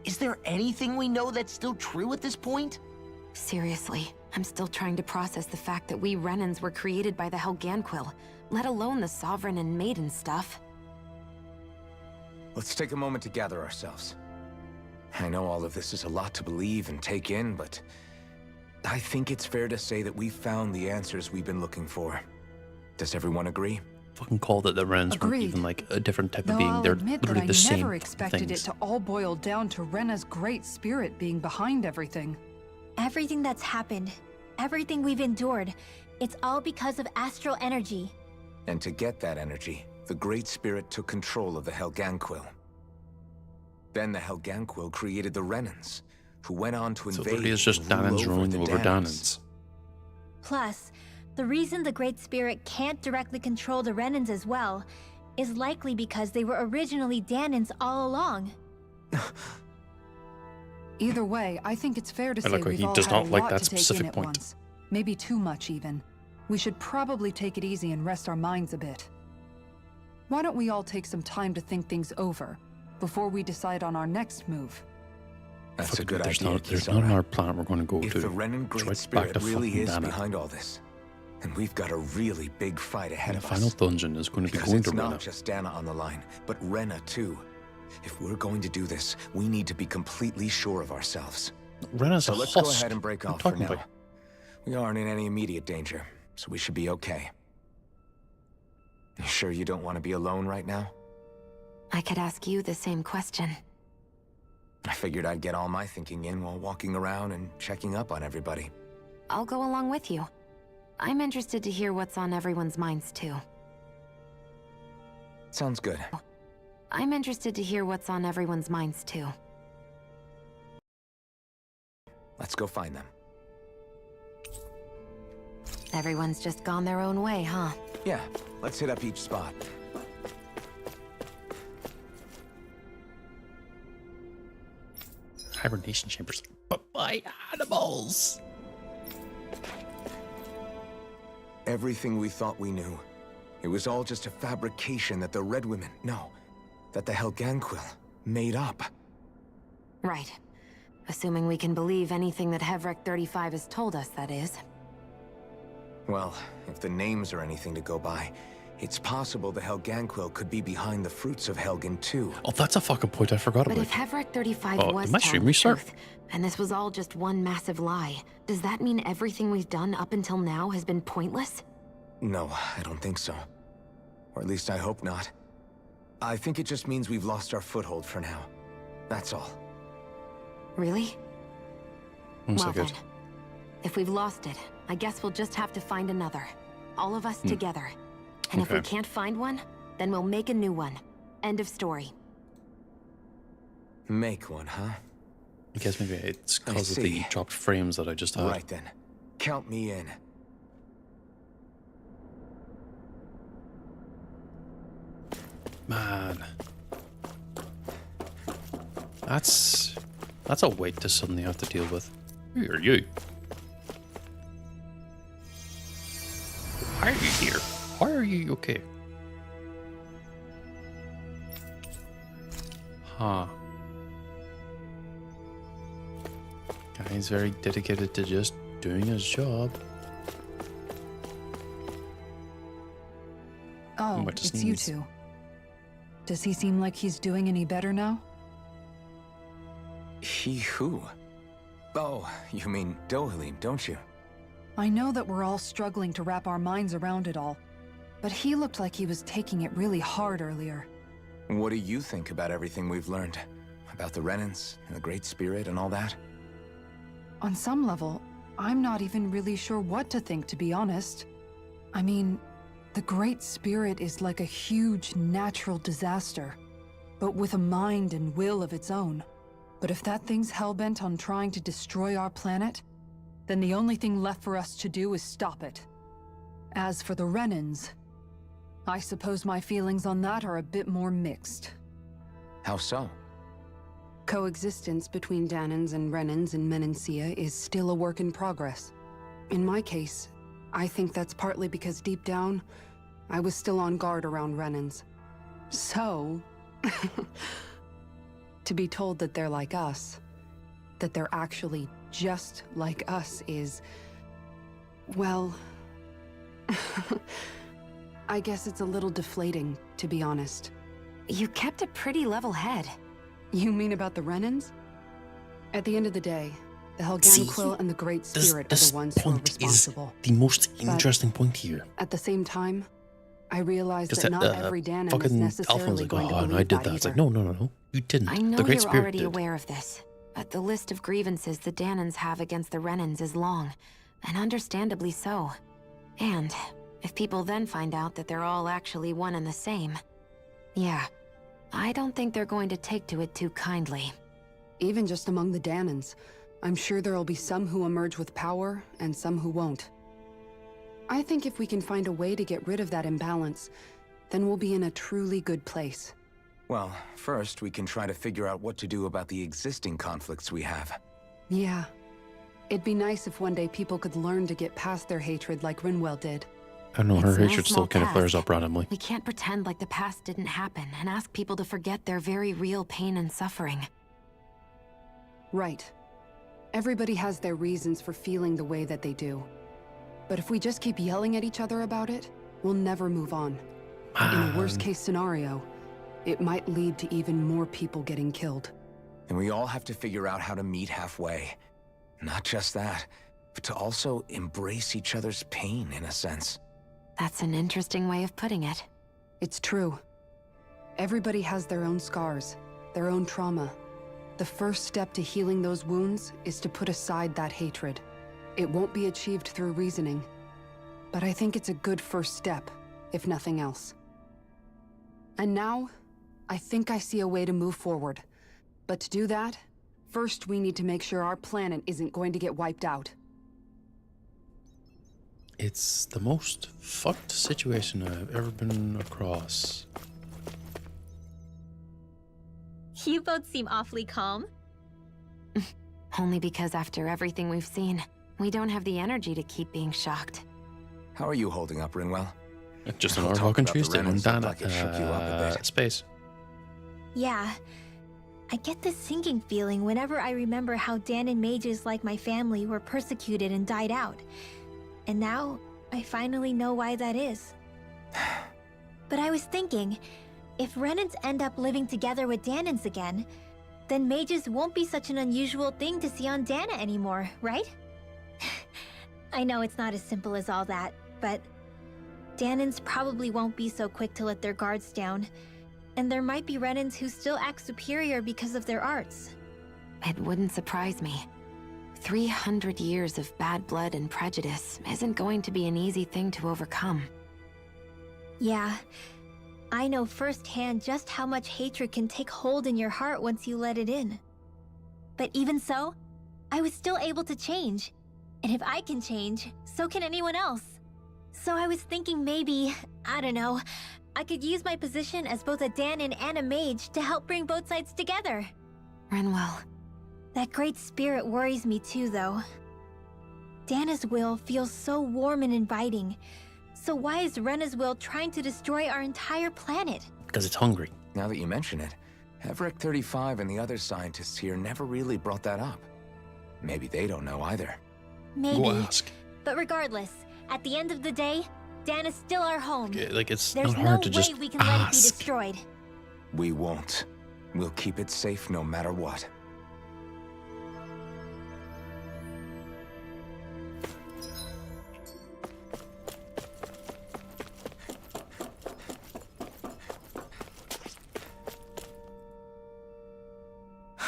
Is there anything we know that's still true at this point? Seriously, I'm still trying to process the fact that we Renans were created by the Helganquil, let alone the Sovereign and Maiden stuff. Let's take a moment to gather ourselves. I know all of this is a lot to believe and take in, but I think it's fair to say that we've found the answers we've been looking for. Does everyone agree? fucking called it that Ren's weren't Agreed. even like a different type Though of being. I'll They're admit that literally I the same never expected things. it to all boil down to Rena's great spirit being behind everything. Everything that's happened, everything we've endured, it's all because of astral energy. And to get that energy, the Great Spirit took control of the Helganquil. Then the Helganquil created the Renans, who went on to So invade literally it's just and rule Danans over ruling the over Danans. Danans. Plus, the reason the Great Spirit can't directly control the Renans as well is likely because they were originally Danans all along. Either way, I think it's fair to I say like how we've he all does had a not like lot that to take in specific at point. once. Maybe too much even. We should probably take it easy and rest our minds a bit. Why don't we all take some time to think things over before we decide on our next move? That's Fuck a it, good there's idea, not, there's Kisara. not another planet we're going to go If to. the Renan It's Great right back Spirit to really fucking is Dana. behind all this, then we've got a really big fight ahead And the of final us. dungeon is going to be Because going it's to not Rena. just Dana on the line, but Rena too. If we're going to do this, we need to be completely sure of ourselves. Rena's So a let's husk. go ahead and break What are you off for talking now. about? We aren't in any immediate danger, so we should be okay. You sure you don't want to be alone right now? I could ask you the same question. I figured I'd get all my thinking in while walking around and checking up on everybody. I'll go along with you. I'm interested to hear what's on everyone's minds, too. Sounds good. I'm interested to hear what's on everyone's minds, too. Let's go find them. Everyone's just gone their own way, huh? Yeah, let's hit up each spot. Hibernation chambers. But my animals! Everything we thought we knew. It was all just a fabrication that the Red Women, no, that the Helganquil made up. Right. Assuming we can believe anything that Hevricht 35 has told us, that is. Well, if the names are anything to go by, it's possible the Helganquil could be behind the fruits of Helgen too. Oh, that's a fucking point I forgot But about. if Hevricht 35 Oh, was did my stream telling the restart? truth, and this was all just one massive lie, does that mean everything we've done up until now has been pointless? No, I don't think so. Or at least I hope not. I think it just means we've lost our foothold for now. That's all. Really? One Well second. then, if we've lost it, I guess we'll just have to find another. All of us together. And if we Okay. can't find one, then we'll make a new one. End of story. Make one, huh? I guess maybe it's I because of the see. dropped frames that I just had. Right then. Count me in. Man. That's a weight to suddenly have to deal with. Who are you? Why are you here? Why are you okay? Huh. Guy's very dedicated to just doing his job. Oh, What does it's he you need? two. Does he seem like he's doing any better now? He who? Oh, you mean Dohalim, don't you? I know that we're all struggling to wrap our minds around it all. but he looked like he was taking it really hard earlier. What do you think about everything we've learned? About the Renans, and the Great Spirit, and all that? On some level, I'm not even really sure what to think, to be honest. I mean, the Great Spirit is like a huge natural disaster, but with a mind and will of its own. But if that thing's hellbent on trying to destroy our planet, then the only thing left for us to do is stop it. As for the Renans, I suppose my feelings on that are a bit more mixed. How so? Coexistence between Danans and Renans in Menancia is still a work in progress. In my case, I think that's partly because deep down, I was still on guard around Renans. So, to be told that they're like us, that they're actually just like us is, well, I guess it's a little deflating, to be honest. You kept a pretty level head. You mean about the Renans? At the end of the day, the Helganquil and the Great Spirit are the ones who are responsible. The most interesting point here. At the same time, I realize that not every Danan is fucking necessarily Alpha's like, going to oh, believe no, I did that that. It's like, either. no, you didn't. I know the Great you're Spirit already did. aware of this, but the list of grievances the Danans have against the Renans is long, and understandably so. And if people then find out that they're all actually one and the same, yeah, I don't think they're going to take to it too kindly. Even just among the Danans, I'm sure there'll be some who emerge with power and some who won't. I think if we can find a way to get rid of that imbalance, then we'll be in a truly good place. Well, first we can try to figure out what to do about the existing conflicts we have. Yeah. It'd be nice if one day people could learn to get past their hatred like Rinwell did. I don't know, her It's no hatred small still kind of flares task. up randomly. We can't pretend like the past didn't happen and ask people to forget their very real pain and suffering. Right. Everybody has their reasons for feeling the way that they do. But if we just keep yelling at each other about it, we'll never move on. In a worst-case scenario, it might lead to even more people getting killed. And we all have to figure out how to meet halfway. Not just that, but to also embrace each other's pain, in a sense. That's an interesting way of putting it. It's true. Everybody has their own scars, their own trauma. The first step to healing those wounds is to put aside that hatred. It won't be achieved through reasoning, but I think it's a good first step, if nothing else. And now, I think I see a way to move forward. But to do that, first we need to make sure our planet isn't going to get wiped out. It's the most fucked situation I've ever been across. You both seem awfully calm. Only because after everything we've seen, we don't have the energy to keep being shocked. How are you holding up, Rinwell? Just We'll another talk fucking about the Tuesday when Renans done look like it shook you up a bit. space. Yeah. I get this sinking feeling whenever I remember how Danan mages like my family were persecuted and died out. And now, I finally know why that is. But I was thinking, if Renans end up living together with Danans again, then mages won't be such an unusual thing to see on Dana anymore, right? I know it's not as simple as all that, but Danans probably won't be so quick to let their guards down, and there might be Renans who still act superior because of their arts. It wouldn't surprise me. 300 years of bad blood and prejudice isn't going to be an easy thing to overcome. Yeah, I know firsthand just how much hatred can take hold in your heart once you let it in. But even so, I was still able to change. And if I can change, so can anyone else. So I was thinking maybe, I don't know, I could use my position as both a Danan and a mage to help bring both sides together. Rinwell. That great spirit worries me too, though. Dana's will feels so warm and inviting. So why is Rena's will trying to destroy our entire planet? Because it's hungry. Now that you mention it, Everett 35 and the other scientists here never really brought that up. Maybe they don't know either. Maybe. Go ask. But regardless, at the end of the day, Dana's still our home. Yeah, like, it's There's not hard to no just way we can let it be ask. destroyed. We won't. We'll keep it safe no matter what.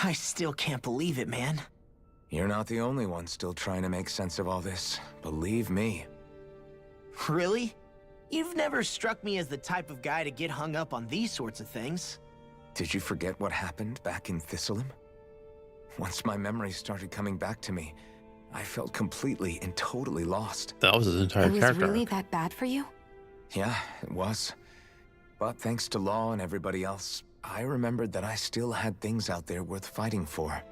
I still can't believe it, man. You're not the only one still trying to make sense of all this. Believe me. Really? You've never struck me as the type of guy to get hung up on these sorts of things. Did you forget what happened back in Thistleum? Once my memories started coming back to me, I felt completely and totally lost. That was his entire It was character. really that bad for you? Yeah, it was. But thanks to Law and everybody else, I remembered that I still had things out there worth fighting for.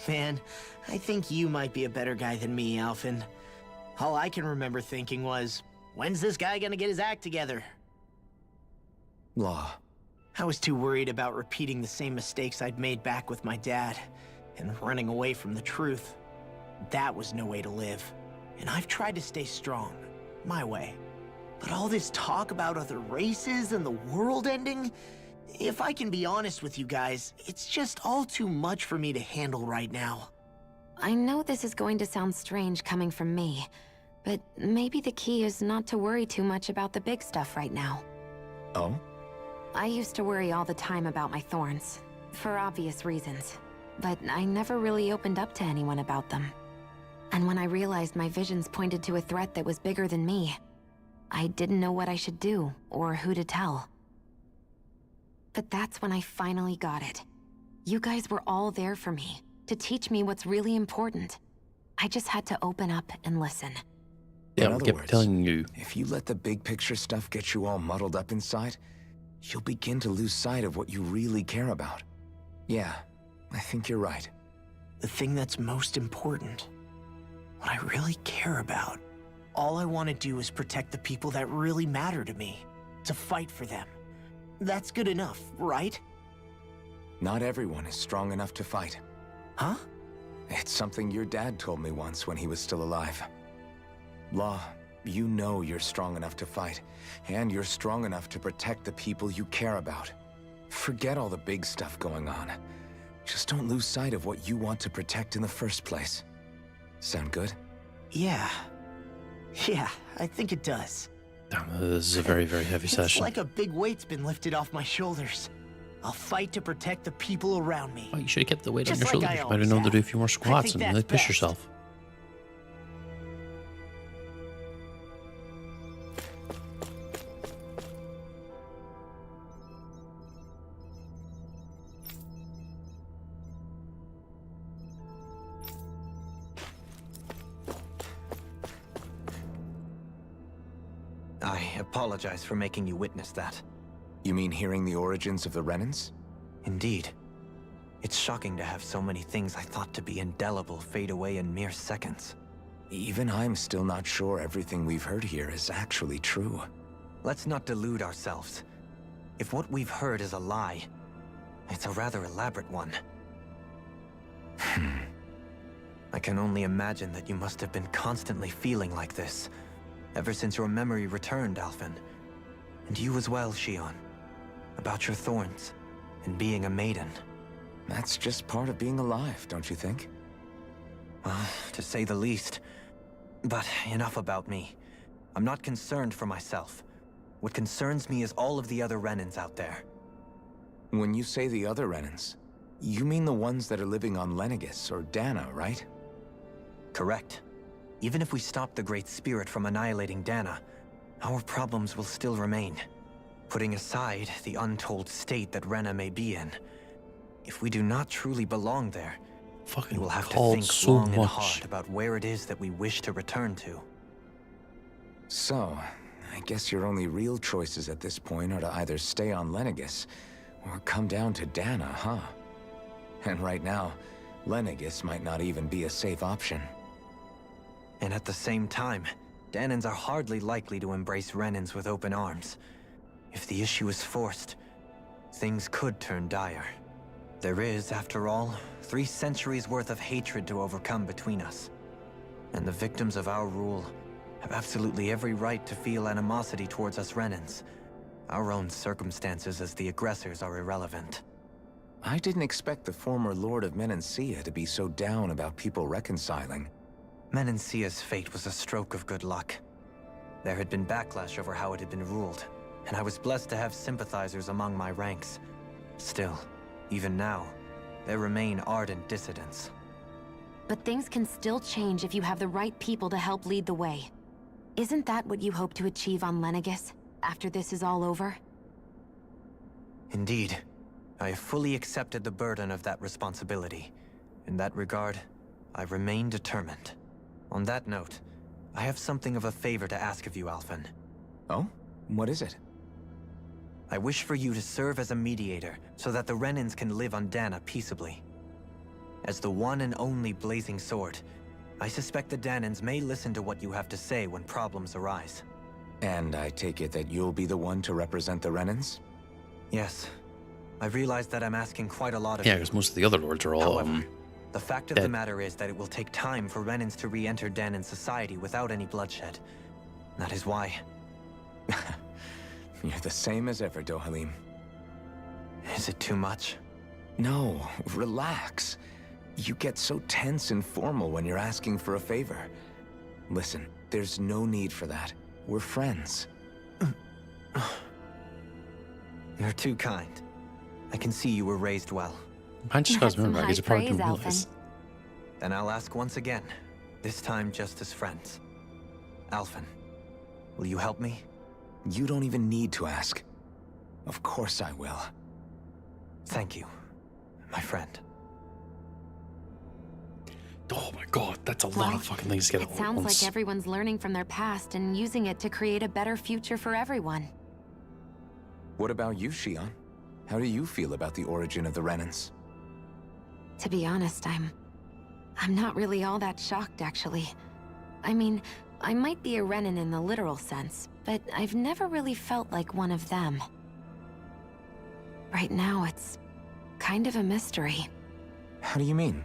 Man, I think you might be a better guy than me, Alphen. All I can remember thinking was, when's this guy gonna get his act together? Law. I was too worried about repeating the same mistakes I'd made back with my dad, and running away from the truth. That was no way to live. And I've tried to stay strong, my way. But all this talk about other races and the world ending, if I can be honest with you guys, it's just all too much for me to handle right now. I know this is going to sound strange coming from me, but maybe the key is not to worry too much about the big stuff right now. Oh? I used to worry all the time about my thorns, for obvious reasons, but I never really opened up to anyone about them. And when I realized my visions pointed to a threat that was bigger than me, I didn't know what I should do or who to tell. But that's when I finally got it. You guys were all there for me, to teach me what's really important. I just had to open up and listen. Yeah, In we other kept words, telling you. if you let the big picture stuff get you all muddled up inside, you'll begin to lose sight of what you really care about. Yeah, I think you're right. The thing that's most important, what I really care about. All I want to do is protect the people that really matter to me, to fight for them. That's good enough, right? Not everyone is strong enough to fight. Huh? It's something your dad told me once when he was still alive. Law, you know you're strong enough to fight, and you're strong enough to protect the people you care about. Forget all the big stuff going on. Just don't lose sight of what you want to protect in the first place. Sound good? Yeah. Yeah, I think it does. Damn, this is a very, very heavy It's session. like a big weight's been lifted off my shoulders. I'll fight to protect the people around me. Oh, you should have kept the weight on Just your like I shoulders. You might have always known to do a have. few more I squats think and that's really push best. yourself. I apologize for making you witness that. You mean hearing the origins of the Renans? Indeed. It's shocking to have so many things I thought to be indelible fade away in mere seconds. Even I'm still not sure everything we've heard here is actually true. Let's not delude ourselves. If what we've heard is a lie, it's a rather elaborate one. I can only imagine that you must have been constantly feeling like this, ever since your memory returned, Alphen. And you as well, Shion. About your thorns, and being a maiden. That's just part of being alive, don't you think? Well, to say the least. But enough about me. I'm not concerned for myself. What concerns me is all of the other Renans out there. When you say the other Renans, you mean the ones that are living on Lenegis or Dana, right? Correct. Even if we stop the Great Spirit from annihilating Dana, our problems will still remain. Putting aside the untold state that Rena may be in, if we do not truly belong there, we will have to think so long and much. hard about where it is that we wish to return to. So, I guess your only real choices at this point are to either stay on Lenegis or come down to Dana, huh? And right now, Lenegis might not even be a safe option. And at the same time, Danans are hardly likely to embrace Renans with open arms. If the issue is forced, things could turn dire. There is, after all, 3 centuries worth of hatred to overcome between us. And the victims of our rule have absolutely every right to feel animosity towards us Renans. Our own circumstances as the aggressors are irrelevant. I didn't expect the former Lord of Menancia to be so down about people reconciling. Menancia's fate was a stroke of good luck. There had been backlash over how it had been ruled, and I was blessed to have sympathizers among my ranks. Still, Even now, there remain ardent dissidents. But things can still change if you have the right people to help lead the way. Isn't that what you hope to achieve on Lenegis, after this is all over? Indeed. I have fully accepted the burden of that responsibility. In that regard, I remain determined. On that note, I have something of a favor to ask of you, Alphen. Oh? What is it? I wish for you to serve as a mediator so that the Renans can live on Dana peaceably. As the one and only Blazing Sword, I suspect the Danans may listen to what you have to say when problems arise. And I take it that you'll be the one to represent the Renans? Yes. I realize that I'm asking quite a lot of you. Yeah, because most of the other lords are all However, the fact of dead. the matter is that it will take time for Renans to re-enter Danan society without any bloodshed. That is why. You're the same as ever, Dohalim. Is it too much? No, relax. You get so tense and formal when you're asking for a favor. Listen, there's no need for that. We're friends. You're too kind. I can see you were raised well. Man just has remember, he's a part of Alphen. Then I'll ask once again, this time just as friends. Alphen, will you help me? You don't even need to ask. Of course I will. Thank you, my friend. Oh my god, that's a lot of fucking things to get It at sounds once. like everyone's learning from their past and using it to create a better future for everyone. What about you, Shion? How do you feel about the origin of the Renans? To be honest, I'm not really all that shocked, actually. I mean, I might be a Renan in the literal sense, but I've never really felt like one of them. Right now, it's kind of a mystery. How do you mean?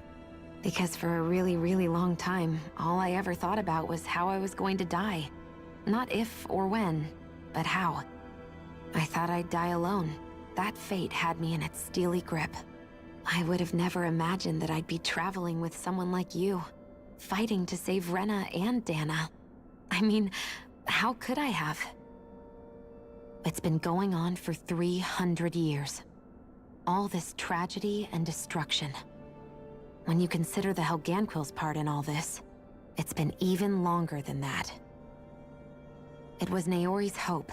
Because for a really, really long time, all I ever thought about was how I was going to die. Not if or when, but how. I thought I'd die alone. That fate had me in its steely grip. I would have never imagined that I'd be traveling with someone like you, fighting to save Rena and Dana. I mean, how could I have? It's been going on for 300 years. All this tragedy and destruction. When you consider the Helganquil's part in all this, it's been even longer than that. It was Naori's hope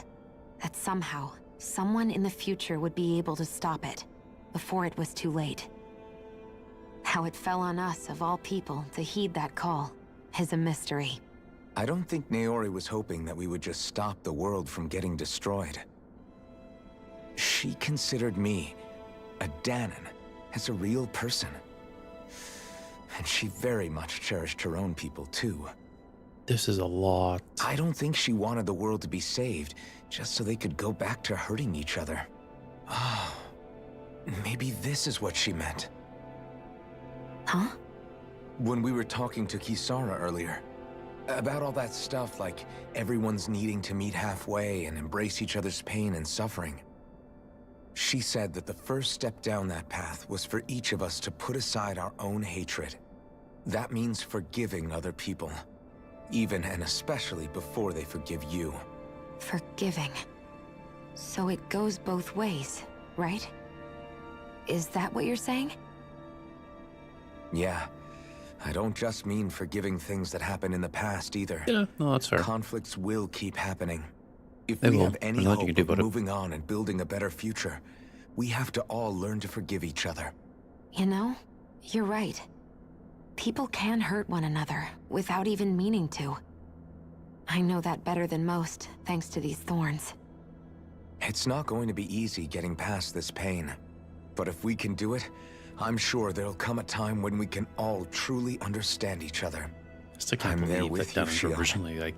that somehow, someone in the future would be able to stop it, before it was too late. How it fell on us, of all people, to heed that call, is a mystery. I don't think Naori was hoping that we would just stop the world from getting destroyed. She considered me, a Danan, as a real person. And she very much cherished her own people, too. This is a lot. I don't think she wanted the world to be saved, just so they could go back to hurting each other. Oh, maybe this is what she meant. Huh? When we were talking to Kisara earlier, about all that stuff like everyone's needing to meet halfway and embrace each other's pain and suffering. She said that the first step down that path was for each of us to put aside our own hatred. That means forgiving other people, even and especially before they forgive you. Forgiving. So it goes both ways, right? Is that what you're saying? Yeah. I don't just mean forgiving things that happened in the past either. Yeah, no, that's fair. Conflicts will keep happening. If They we will. have any There's nothing hope you can do of about it. moving on and building a better future, we have to all learn to forgive each other. You know, you're right. People can hurt one another without even meaning to. I know that better than most, thanks to these thorns. It's not going to be easy getting past this pain. But if we can do it, I'm sure there'll come a time when we can all truly understand each other. Still can't I'm there believe with that you, Danans were Shion. originally like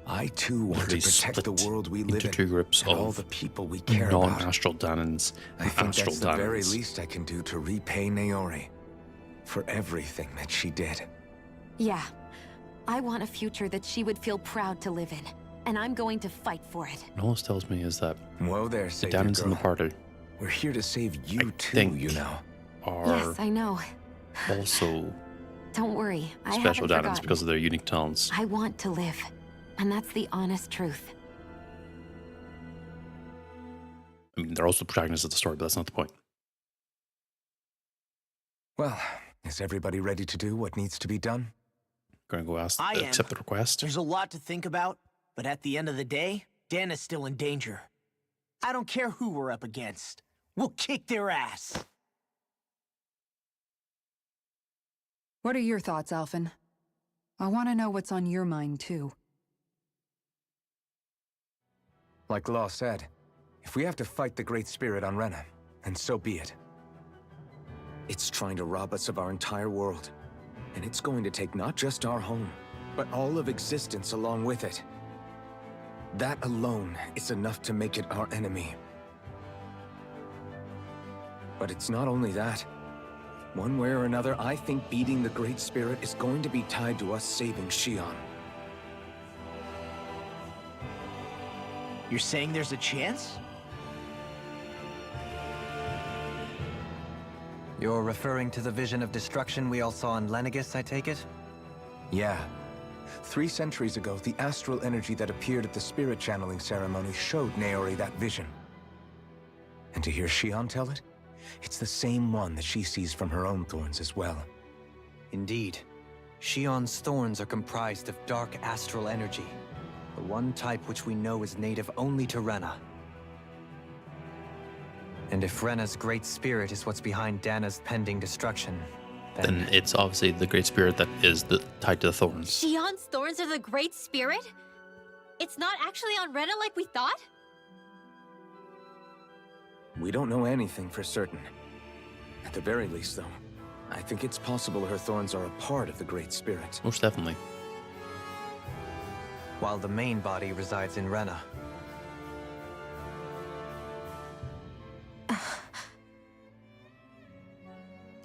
I too want to literally protect the split world we into live in, two groups and all of the people we care about. non-astral Danans I and think astral that's the very Danans. least I can do to repay Naori for everything that she did. Yeah. I want a future that she would feel proud to live in, and I'm going to fight for it. And all this tells me is that Whoa there, the Savior Danans in the girl. party We're here to save you too, think you know. are Yes, I know. also Don't worry, I special haven't Danans forgotten. because of their unique talents. I want to live, and that's the honest truth. I mean, they're also protagonists of the story, but that's not the point. Well, is everybody ready to do what needs to be done? Gonna go accept the request. There's a lot to think about, but at the end of the day, Dana's still in danger. I don't care who we're up against. We'll kick their ass. What are your thoughts, Alphen? I want to know what's on your mind, too. Like Law said, if we have to fight the Great Spirit on Rena, then so be it. It's trying to rob us of our entire world. And it's going to take not just our home, but all of existence along with it. That alone is enough to make it our enemy. But it's not only that. One way or another, I think beating the Great Spirit is going to be tied to us saving Xion. You're saying there's a chance? You're referring to the vision of destruction we all saw in Lenegis, I take it? Yeah. 3 centuries ago, the astral energy that appeared at the spirit channeling ceremony showed Naori that vision. And to hear Xion tell it, it's the same one that she sees from her own thorns as well. Indeed. Xion's thorns are comprised of dark astral energy, the one type which we know is native only to Rena. And if Rena's Great Spirit is what's behind Dana's pending destruction, then it's obviously the Great Spirit that is tied to the thorns. Xion's thorns are the Great Spirit? It's not actually on Rena like we thought? We don't know anything for certain. At the very least, though, I think it's possible her thorns are a part of the Great Spirit. Most definitely. While the main body resides in Rena.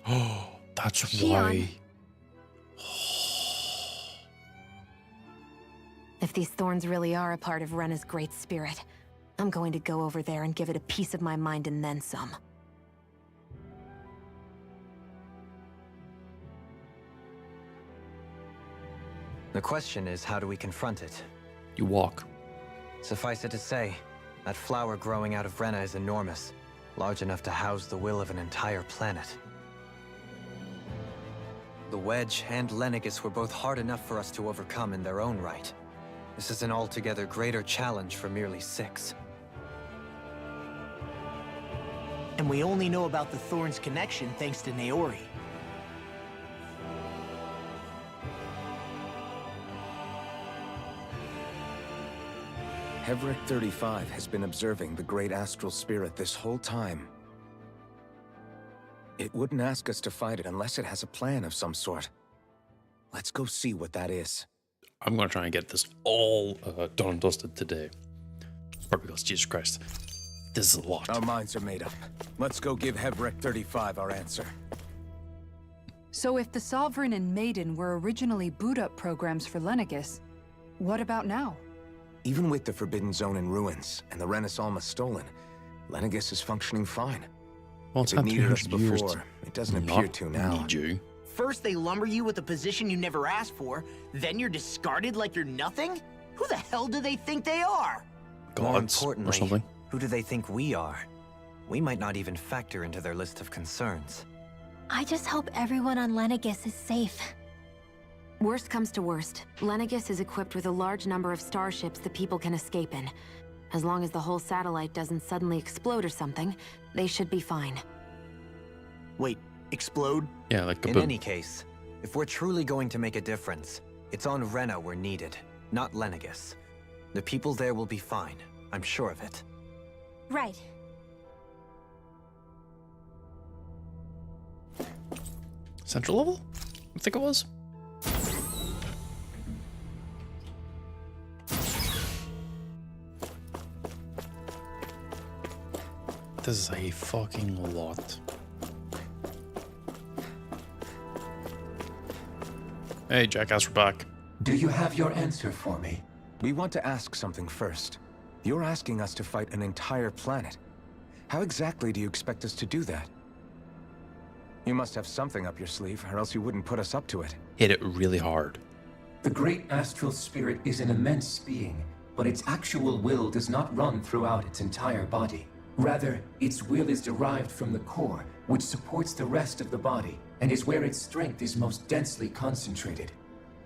Oh, that's Xion. why. If these thorns really are a part of Rena's Great Spirit, I'm going to go over there and give it a piece of my mind and then some. The question is, how do we confront it? You walk. Suffice it to say, that flower growing out of Rena is enormous, large enough to house the will of an entire planet. The Wedge and Lenegis were both hard enough for us to overcome in their own right. This is an altogether greater challenge for merely 6. And we only know about the Thorns connection thanks to Naori. Hevric 35 has been observing the Great Astral Spirit this whole time. It wouldn't ask us to fight it unless it has a plan of some sort. Let's go see what that is. I'm going to try and get this all done and dusted today. Probably because, Jesus Christ, this is a lot. Our minds are made up. Let's go give Hevric 35 our answer. So if the Sovereign and Maiden were originally boot-up programs for Lenegis, what about now? Even with the Forbidden Zone in ruins and the Renaissance stolen, Lenegis is functioning fine. Well, it's if it had needed us 300 years before, it doesn't not appear to now. Need you. First they lumber you with a position you never asked for, then you're discarded like you're nothing? Who the hell do they think they are? More Gods importantly, or something. who do they think we are? We might not even factor into their list of concerns. I just hope everyone on Lenegis is safe. Worst comes to worst, Lenegis is equipped with a large number of starships that people can escape in. As long as the whole satellite doesn't suddenly explode or something, they should be fine. Wait, explode? Yeah, like In kaboom. any case, if we're truly going to make a difference, it's on Rena we're needed, not Lenegis. The people there will be fine, I'm sure of it. Right. Central level? I think it was. This is a fucking lot. Hey, Jackass, we're back. Do you have your answer for me? We want to ask something first. You're asking us to fight an entire planet. How exactly do you expect us to do that? You must have something up your sleeve, or else you wouldn't put us up to it. Hit it really hard. The great astral spirit is an immense being, but its actual will does not run throughout its entire body. Rather, its will is derived from the core, which supports the rest of the body. and is where its strength is most densely concentrated.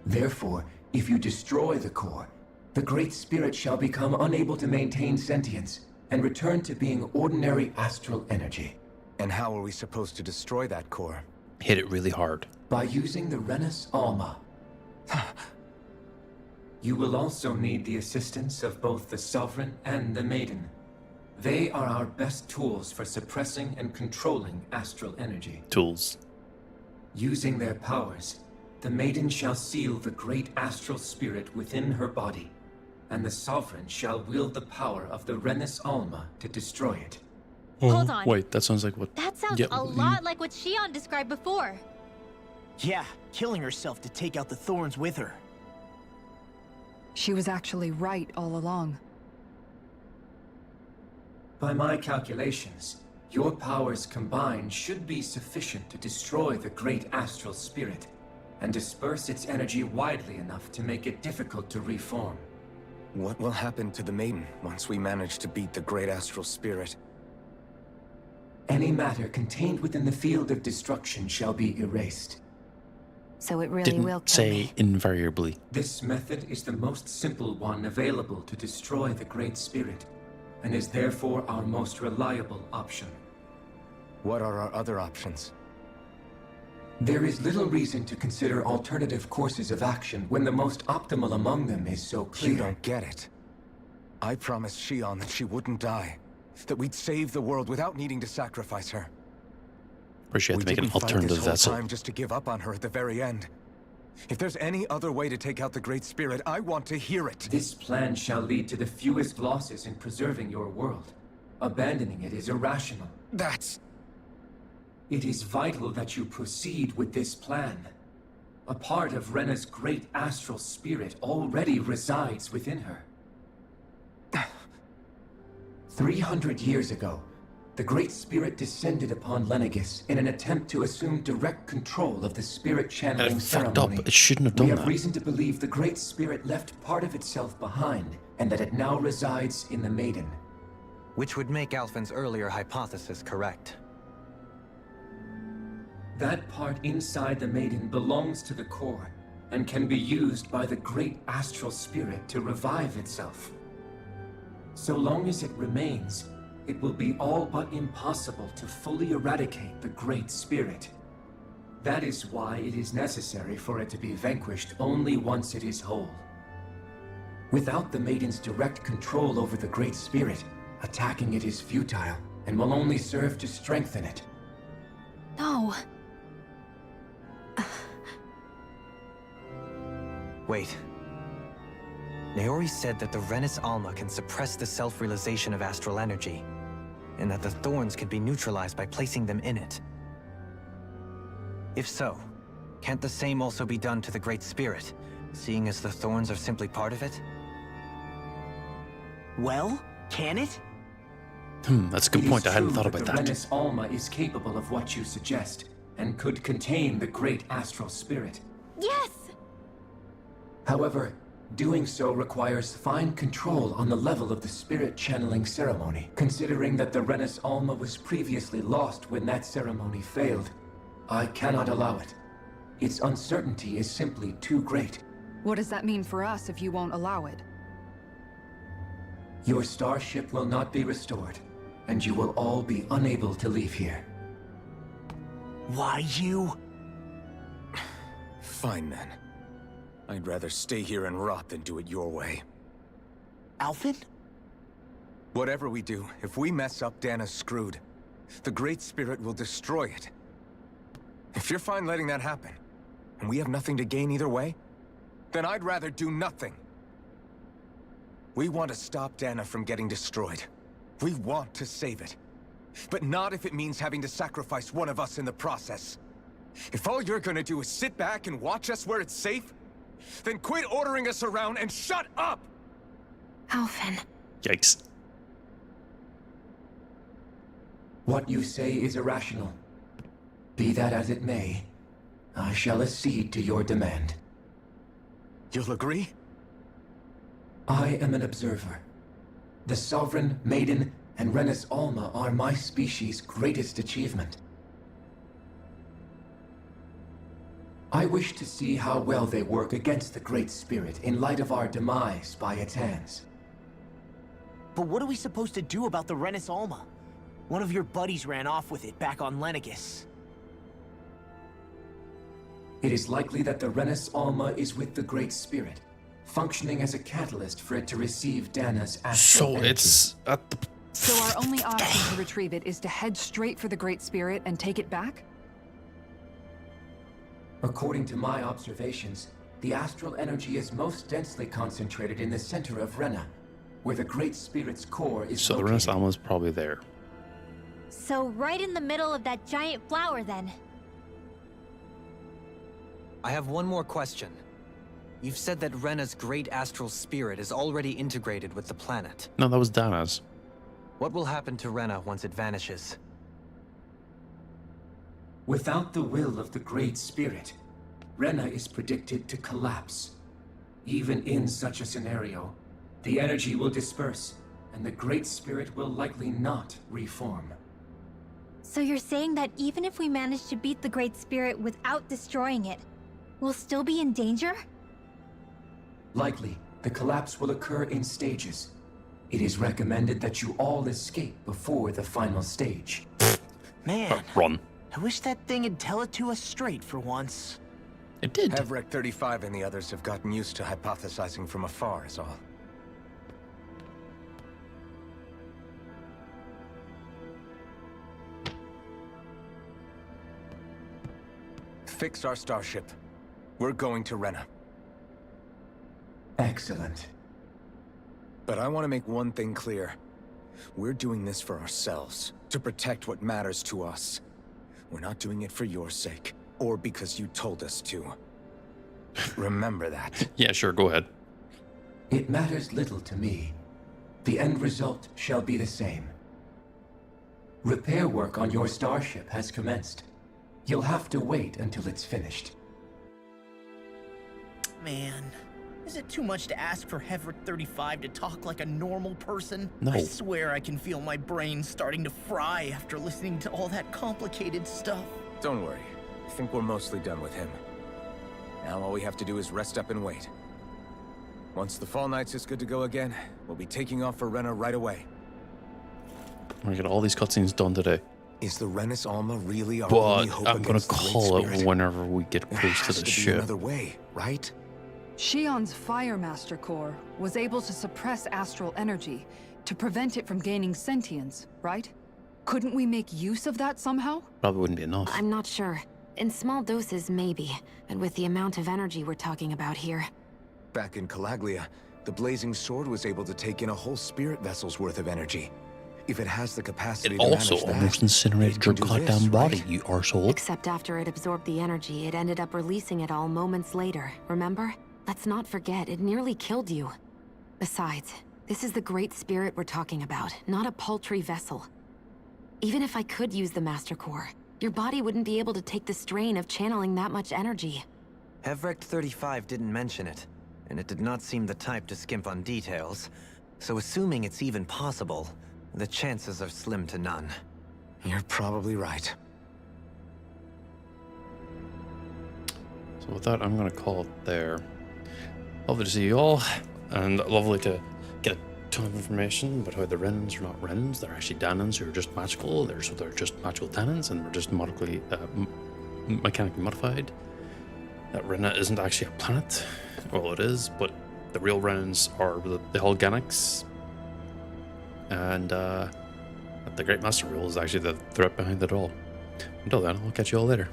Therefore, if you destroy the core, the Great Spirit shall become unable to maintain sentience and return to being ordinary astral energy. And how are we supposed to destroy that core? Hit it really hard. By using the Renus Alma. You will also need the assistance of both the Sovereign and the Maiden. They are our best tools for suppressing and controlling astral energy. Tools. Using their powers, the Maiden shall seal the great astral spirit within her body, and the Sovereign shall wield the power of the Renus Alma to destroy it. Hold on. Wait, that sounds like what... That sounds a lot like what Shion described before. Yeah, killing herself to take out the thorns with her. She was actually right all along. By my calculations, your powers combined should be sufficient to destroy the great astral spirit and disperse its energy widely enough to make it difficult to reform. What will happen to the Maiden once we manage to beat the great astral spirit? Any matter contained within the field of destruction shall be erased. So it really will kill me. Say invariably. This method is the most simple one available to destroy the Great Spirit, and is therefore our most reliable option. What are our other options? There is little reason to consider alternative courses of action when the most optimal among them is so clear. You don't get it. I promised Shion that she wouldn't die, that we'd save the world without needing to sacrifice her. Appreciate to make an alternative this vessel. Whole time just to give up on her at the very end. If there's any other way to take out the Great Spirit, I want to hear it. This plan shall lead to the fewest losses in preserving your world. Abandoning it is irrational. It is vital that you proceed with this plan. A part of Rena's great astral spirit already resides within her. 300 years ago, the Great Spirit descended upon Lenegis in an attempt to assume direct control of the spirit channeling ceremony. It shouldn't have done We that. have reason to believe the Great Spirit left part of itself behind, and that it now resides in the Maiden. Which would make Alphen's earlier hypothesis correct. That part inside the Maiden belongs to the core, and can be used by the great astral spirit to revive itself. So long as it remains, it will be all but impossible to fully eradicate the Great Spirit. That is why it is necessary for it to be vanquished only once it is whole. Without the Maiden's direct control over the Great Spirit, attacking it is futile, and will only serve to strengthen it. No. Wait. Naori said that the Renus Alma can suppress the self-realization of astral energy, and that the thorns can be neutralized by placing them in it. If so, can't the same also be done to the Great Spirit, seeing as the thorns are simply part of it? Well, can it? That's a good point. I hadn't thought about The that. Renus Alma is capable of what you suggest, and could contain the great astral spirit. Yes! However, doing so requires fine control on the level of the spirit channeling ceremony, considering that the Renus Alma was previously lost when that ceremony failed. I cannot allow it. Its uncertainty is simply too great. What does that mean for us if you won't allow it? Your starship will not be restored, and you will all be unable to leave here. Why you? Fine then. I'd rather stay here and rot than do it your way. Alphen? Whatever we do, if we mess up, Dana's screwed. The Great Spirit will destroy it. If you're fine letting that happen, and we have nothing to gain either way, then I'd rather do nothing. We want to stop Dana from getting destroyed. We want to save it. But not if it means having to sacrifice one of us in the process. If all you're gonna do is sit back and watch us where it's safe, then quit ordering us around and shut up! Alphen. Yikes. What you say is irrational. Be that as it may, I shall accede to your demand. You'll agree? I am an observer. The Sovereign, Maiden, and Renus Alma are my species' greatest achievement. I wish to see how well they work against the Great Spirit in light of our demise by its hands. But what are we supposed to do about the Renus Alma? One of your buddies ran off with it back on Lenegus. It is likely that the Renus Alma is with the Great Spirit, functioning as a catalyst for it to receive Dana's astral energy. It's at the... So our only option to retrieve it is to head straight for the Great Spirit and take it back? According to my observations, the astral energy is most densely concentrated in the center of Rena, where the Great Spirit's core is So the located. Renus Alma is probably there. So right in the middle of that giant flower then. I have one more question. You've said that Rena's great astral spirit is already integrated with the planet. No, that was Dana's. What will happen to Rena once it vanishes? Without the will of the Great Spirit, Rena is predicted to collapse. Even in such a scenario, the energy will disperse, and the Great Spirit will likely not reform. So you're saying that even if we manage to beat the Great Spirit without destroying it, we'll still be in danger? Likely, the collapse will occur in stages. It is recommended that you all escape before the final stage. Man, run. I wish that thing would tell it to us straight for once. It did. Havrek 35 and the others have gotten used to hypothesizing from afar, is all. Fix our starship. We're going to Rena. Excellent. But I want to make one thing clear. We're doing this for ourselves, to protect what matters to us. We're not doing it for your sake, or because you told us to. Remember that. Yeah, sure, go ahead. It matters little to me. The end result shall be the same. Repair work on your starship has commenced. You'll have to wait until it's finished. Man, is it too much to ask for Hevrick 35 to talk like a normal person? No. I swear I can feel my brain starting to fry after listening to all that complicated stuff. Don't worry. I think we're mostly done with him. Now all we have to do is rest up and wait. Once the Fall Knights is good to go again, we'll be taking off for Rena right away. We're gonna get all these cutscenes done today. Is the Renus Alma really our But only hope I'm gonna against the Great call it Spirit? whenever we get There close to has the be ship. another way, right? Shion's Firemaster Core was able to suppress astral energy to prevent it from gaining sentience, right? Couldn't we make use of that somehow? Probably wouldn't be enough. I'm not sure. In small doses, maybe. And with the amount of energy we're talking about here. Back in Calaglia, the Blazing Sword was able to take in a whole spirit vessel's worth of energy. If it has the capacity It to also manage that, almost incinerated it your can do this, goddamn body, right? you arsehole. Except after it absorbed the energy, it ended up releasing it all moments later, remember? Let's not forget, it nearly killed you. Besides, this is the Great Spirit we're talking about, not a paltry vessel. Even if I could use the Master Core, your body wouldn't be able to take the strain of channeling that much energy. Hevrick 35 didn't mention it, and it did not seem the type to skimp on details. So assuming it's even possible, the chances are slim to none. You're probably right. So with that, I'm gonna call it there. Lovely to see you all, and lovely to get a ton of information about how the Renans are not Renans. They're actually Danans who are just magical. They're just magical Danans, and we're just mechanically modified. That Rena isn't actually a planet. Well, it is, but the real Renans are the Holganics. And the Great Master Rule is actually the threat behind it all. Until then, I'll catch you all later.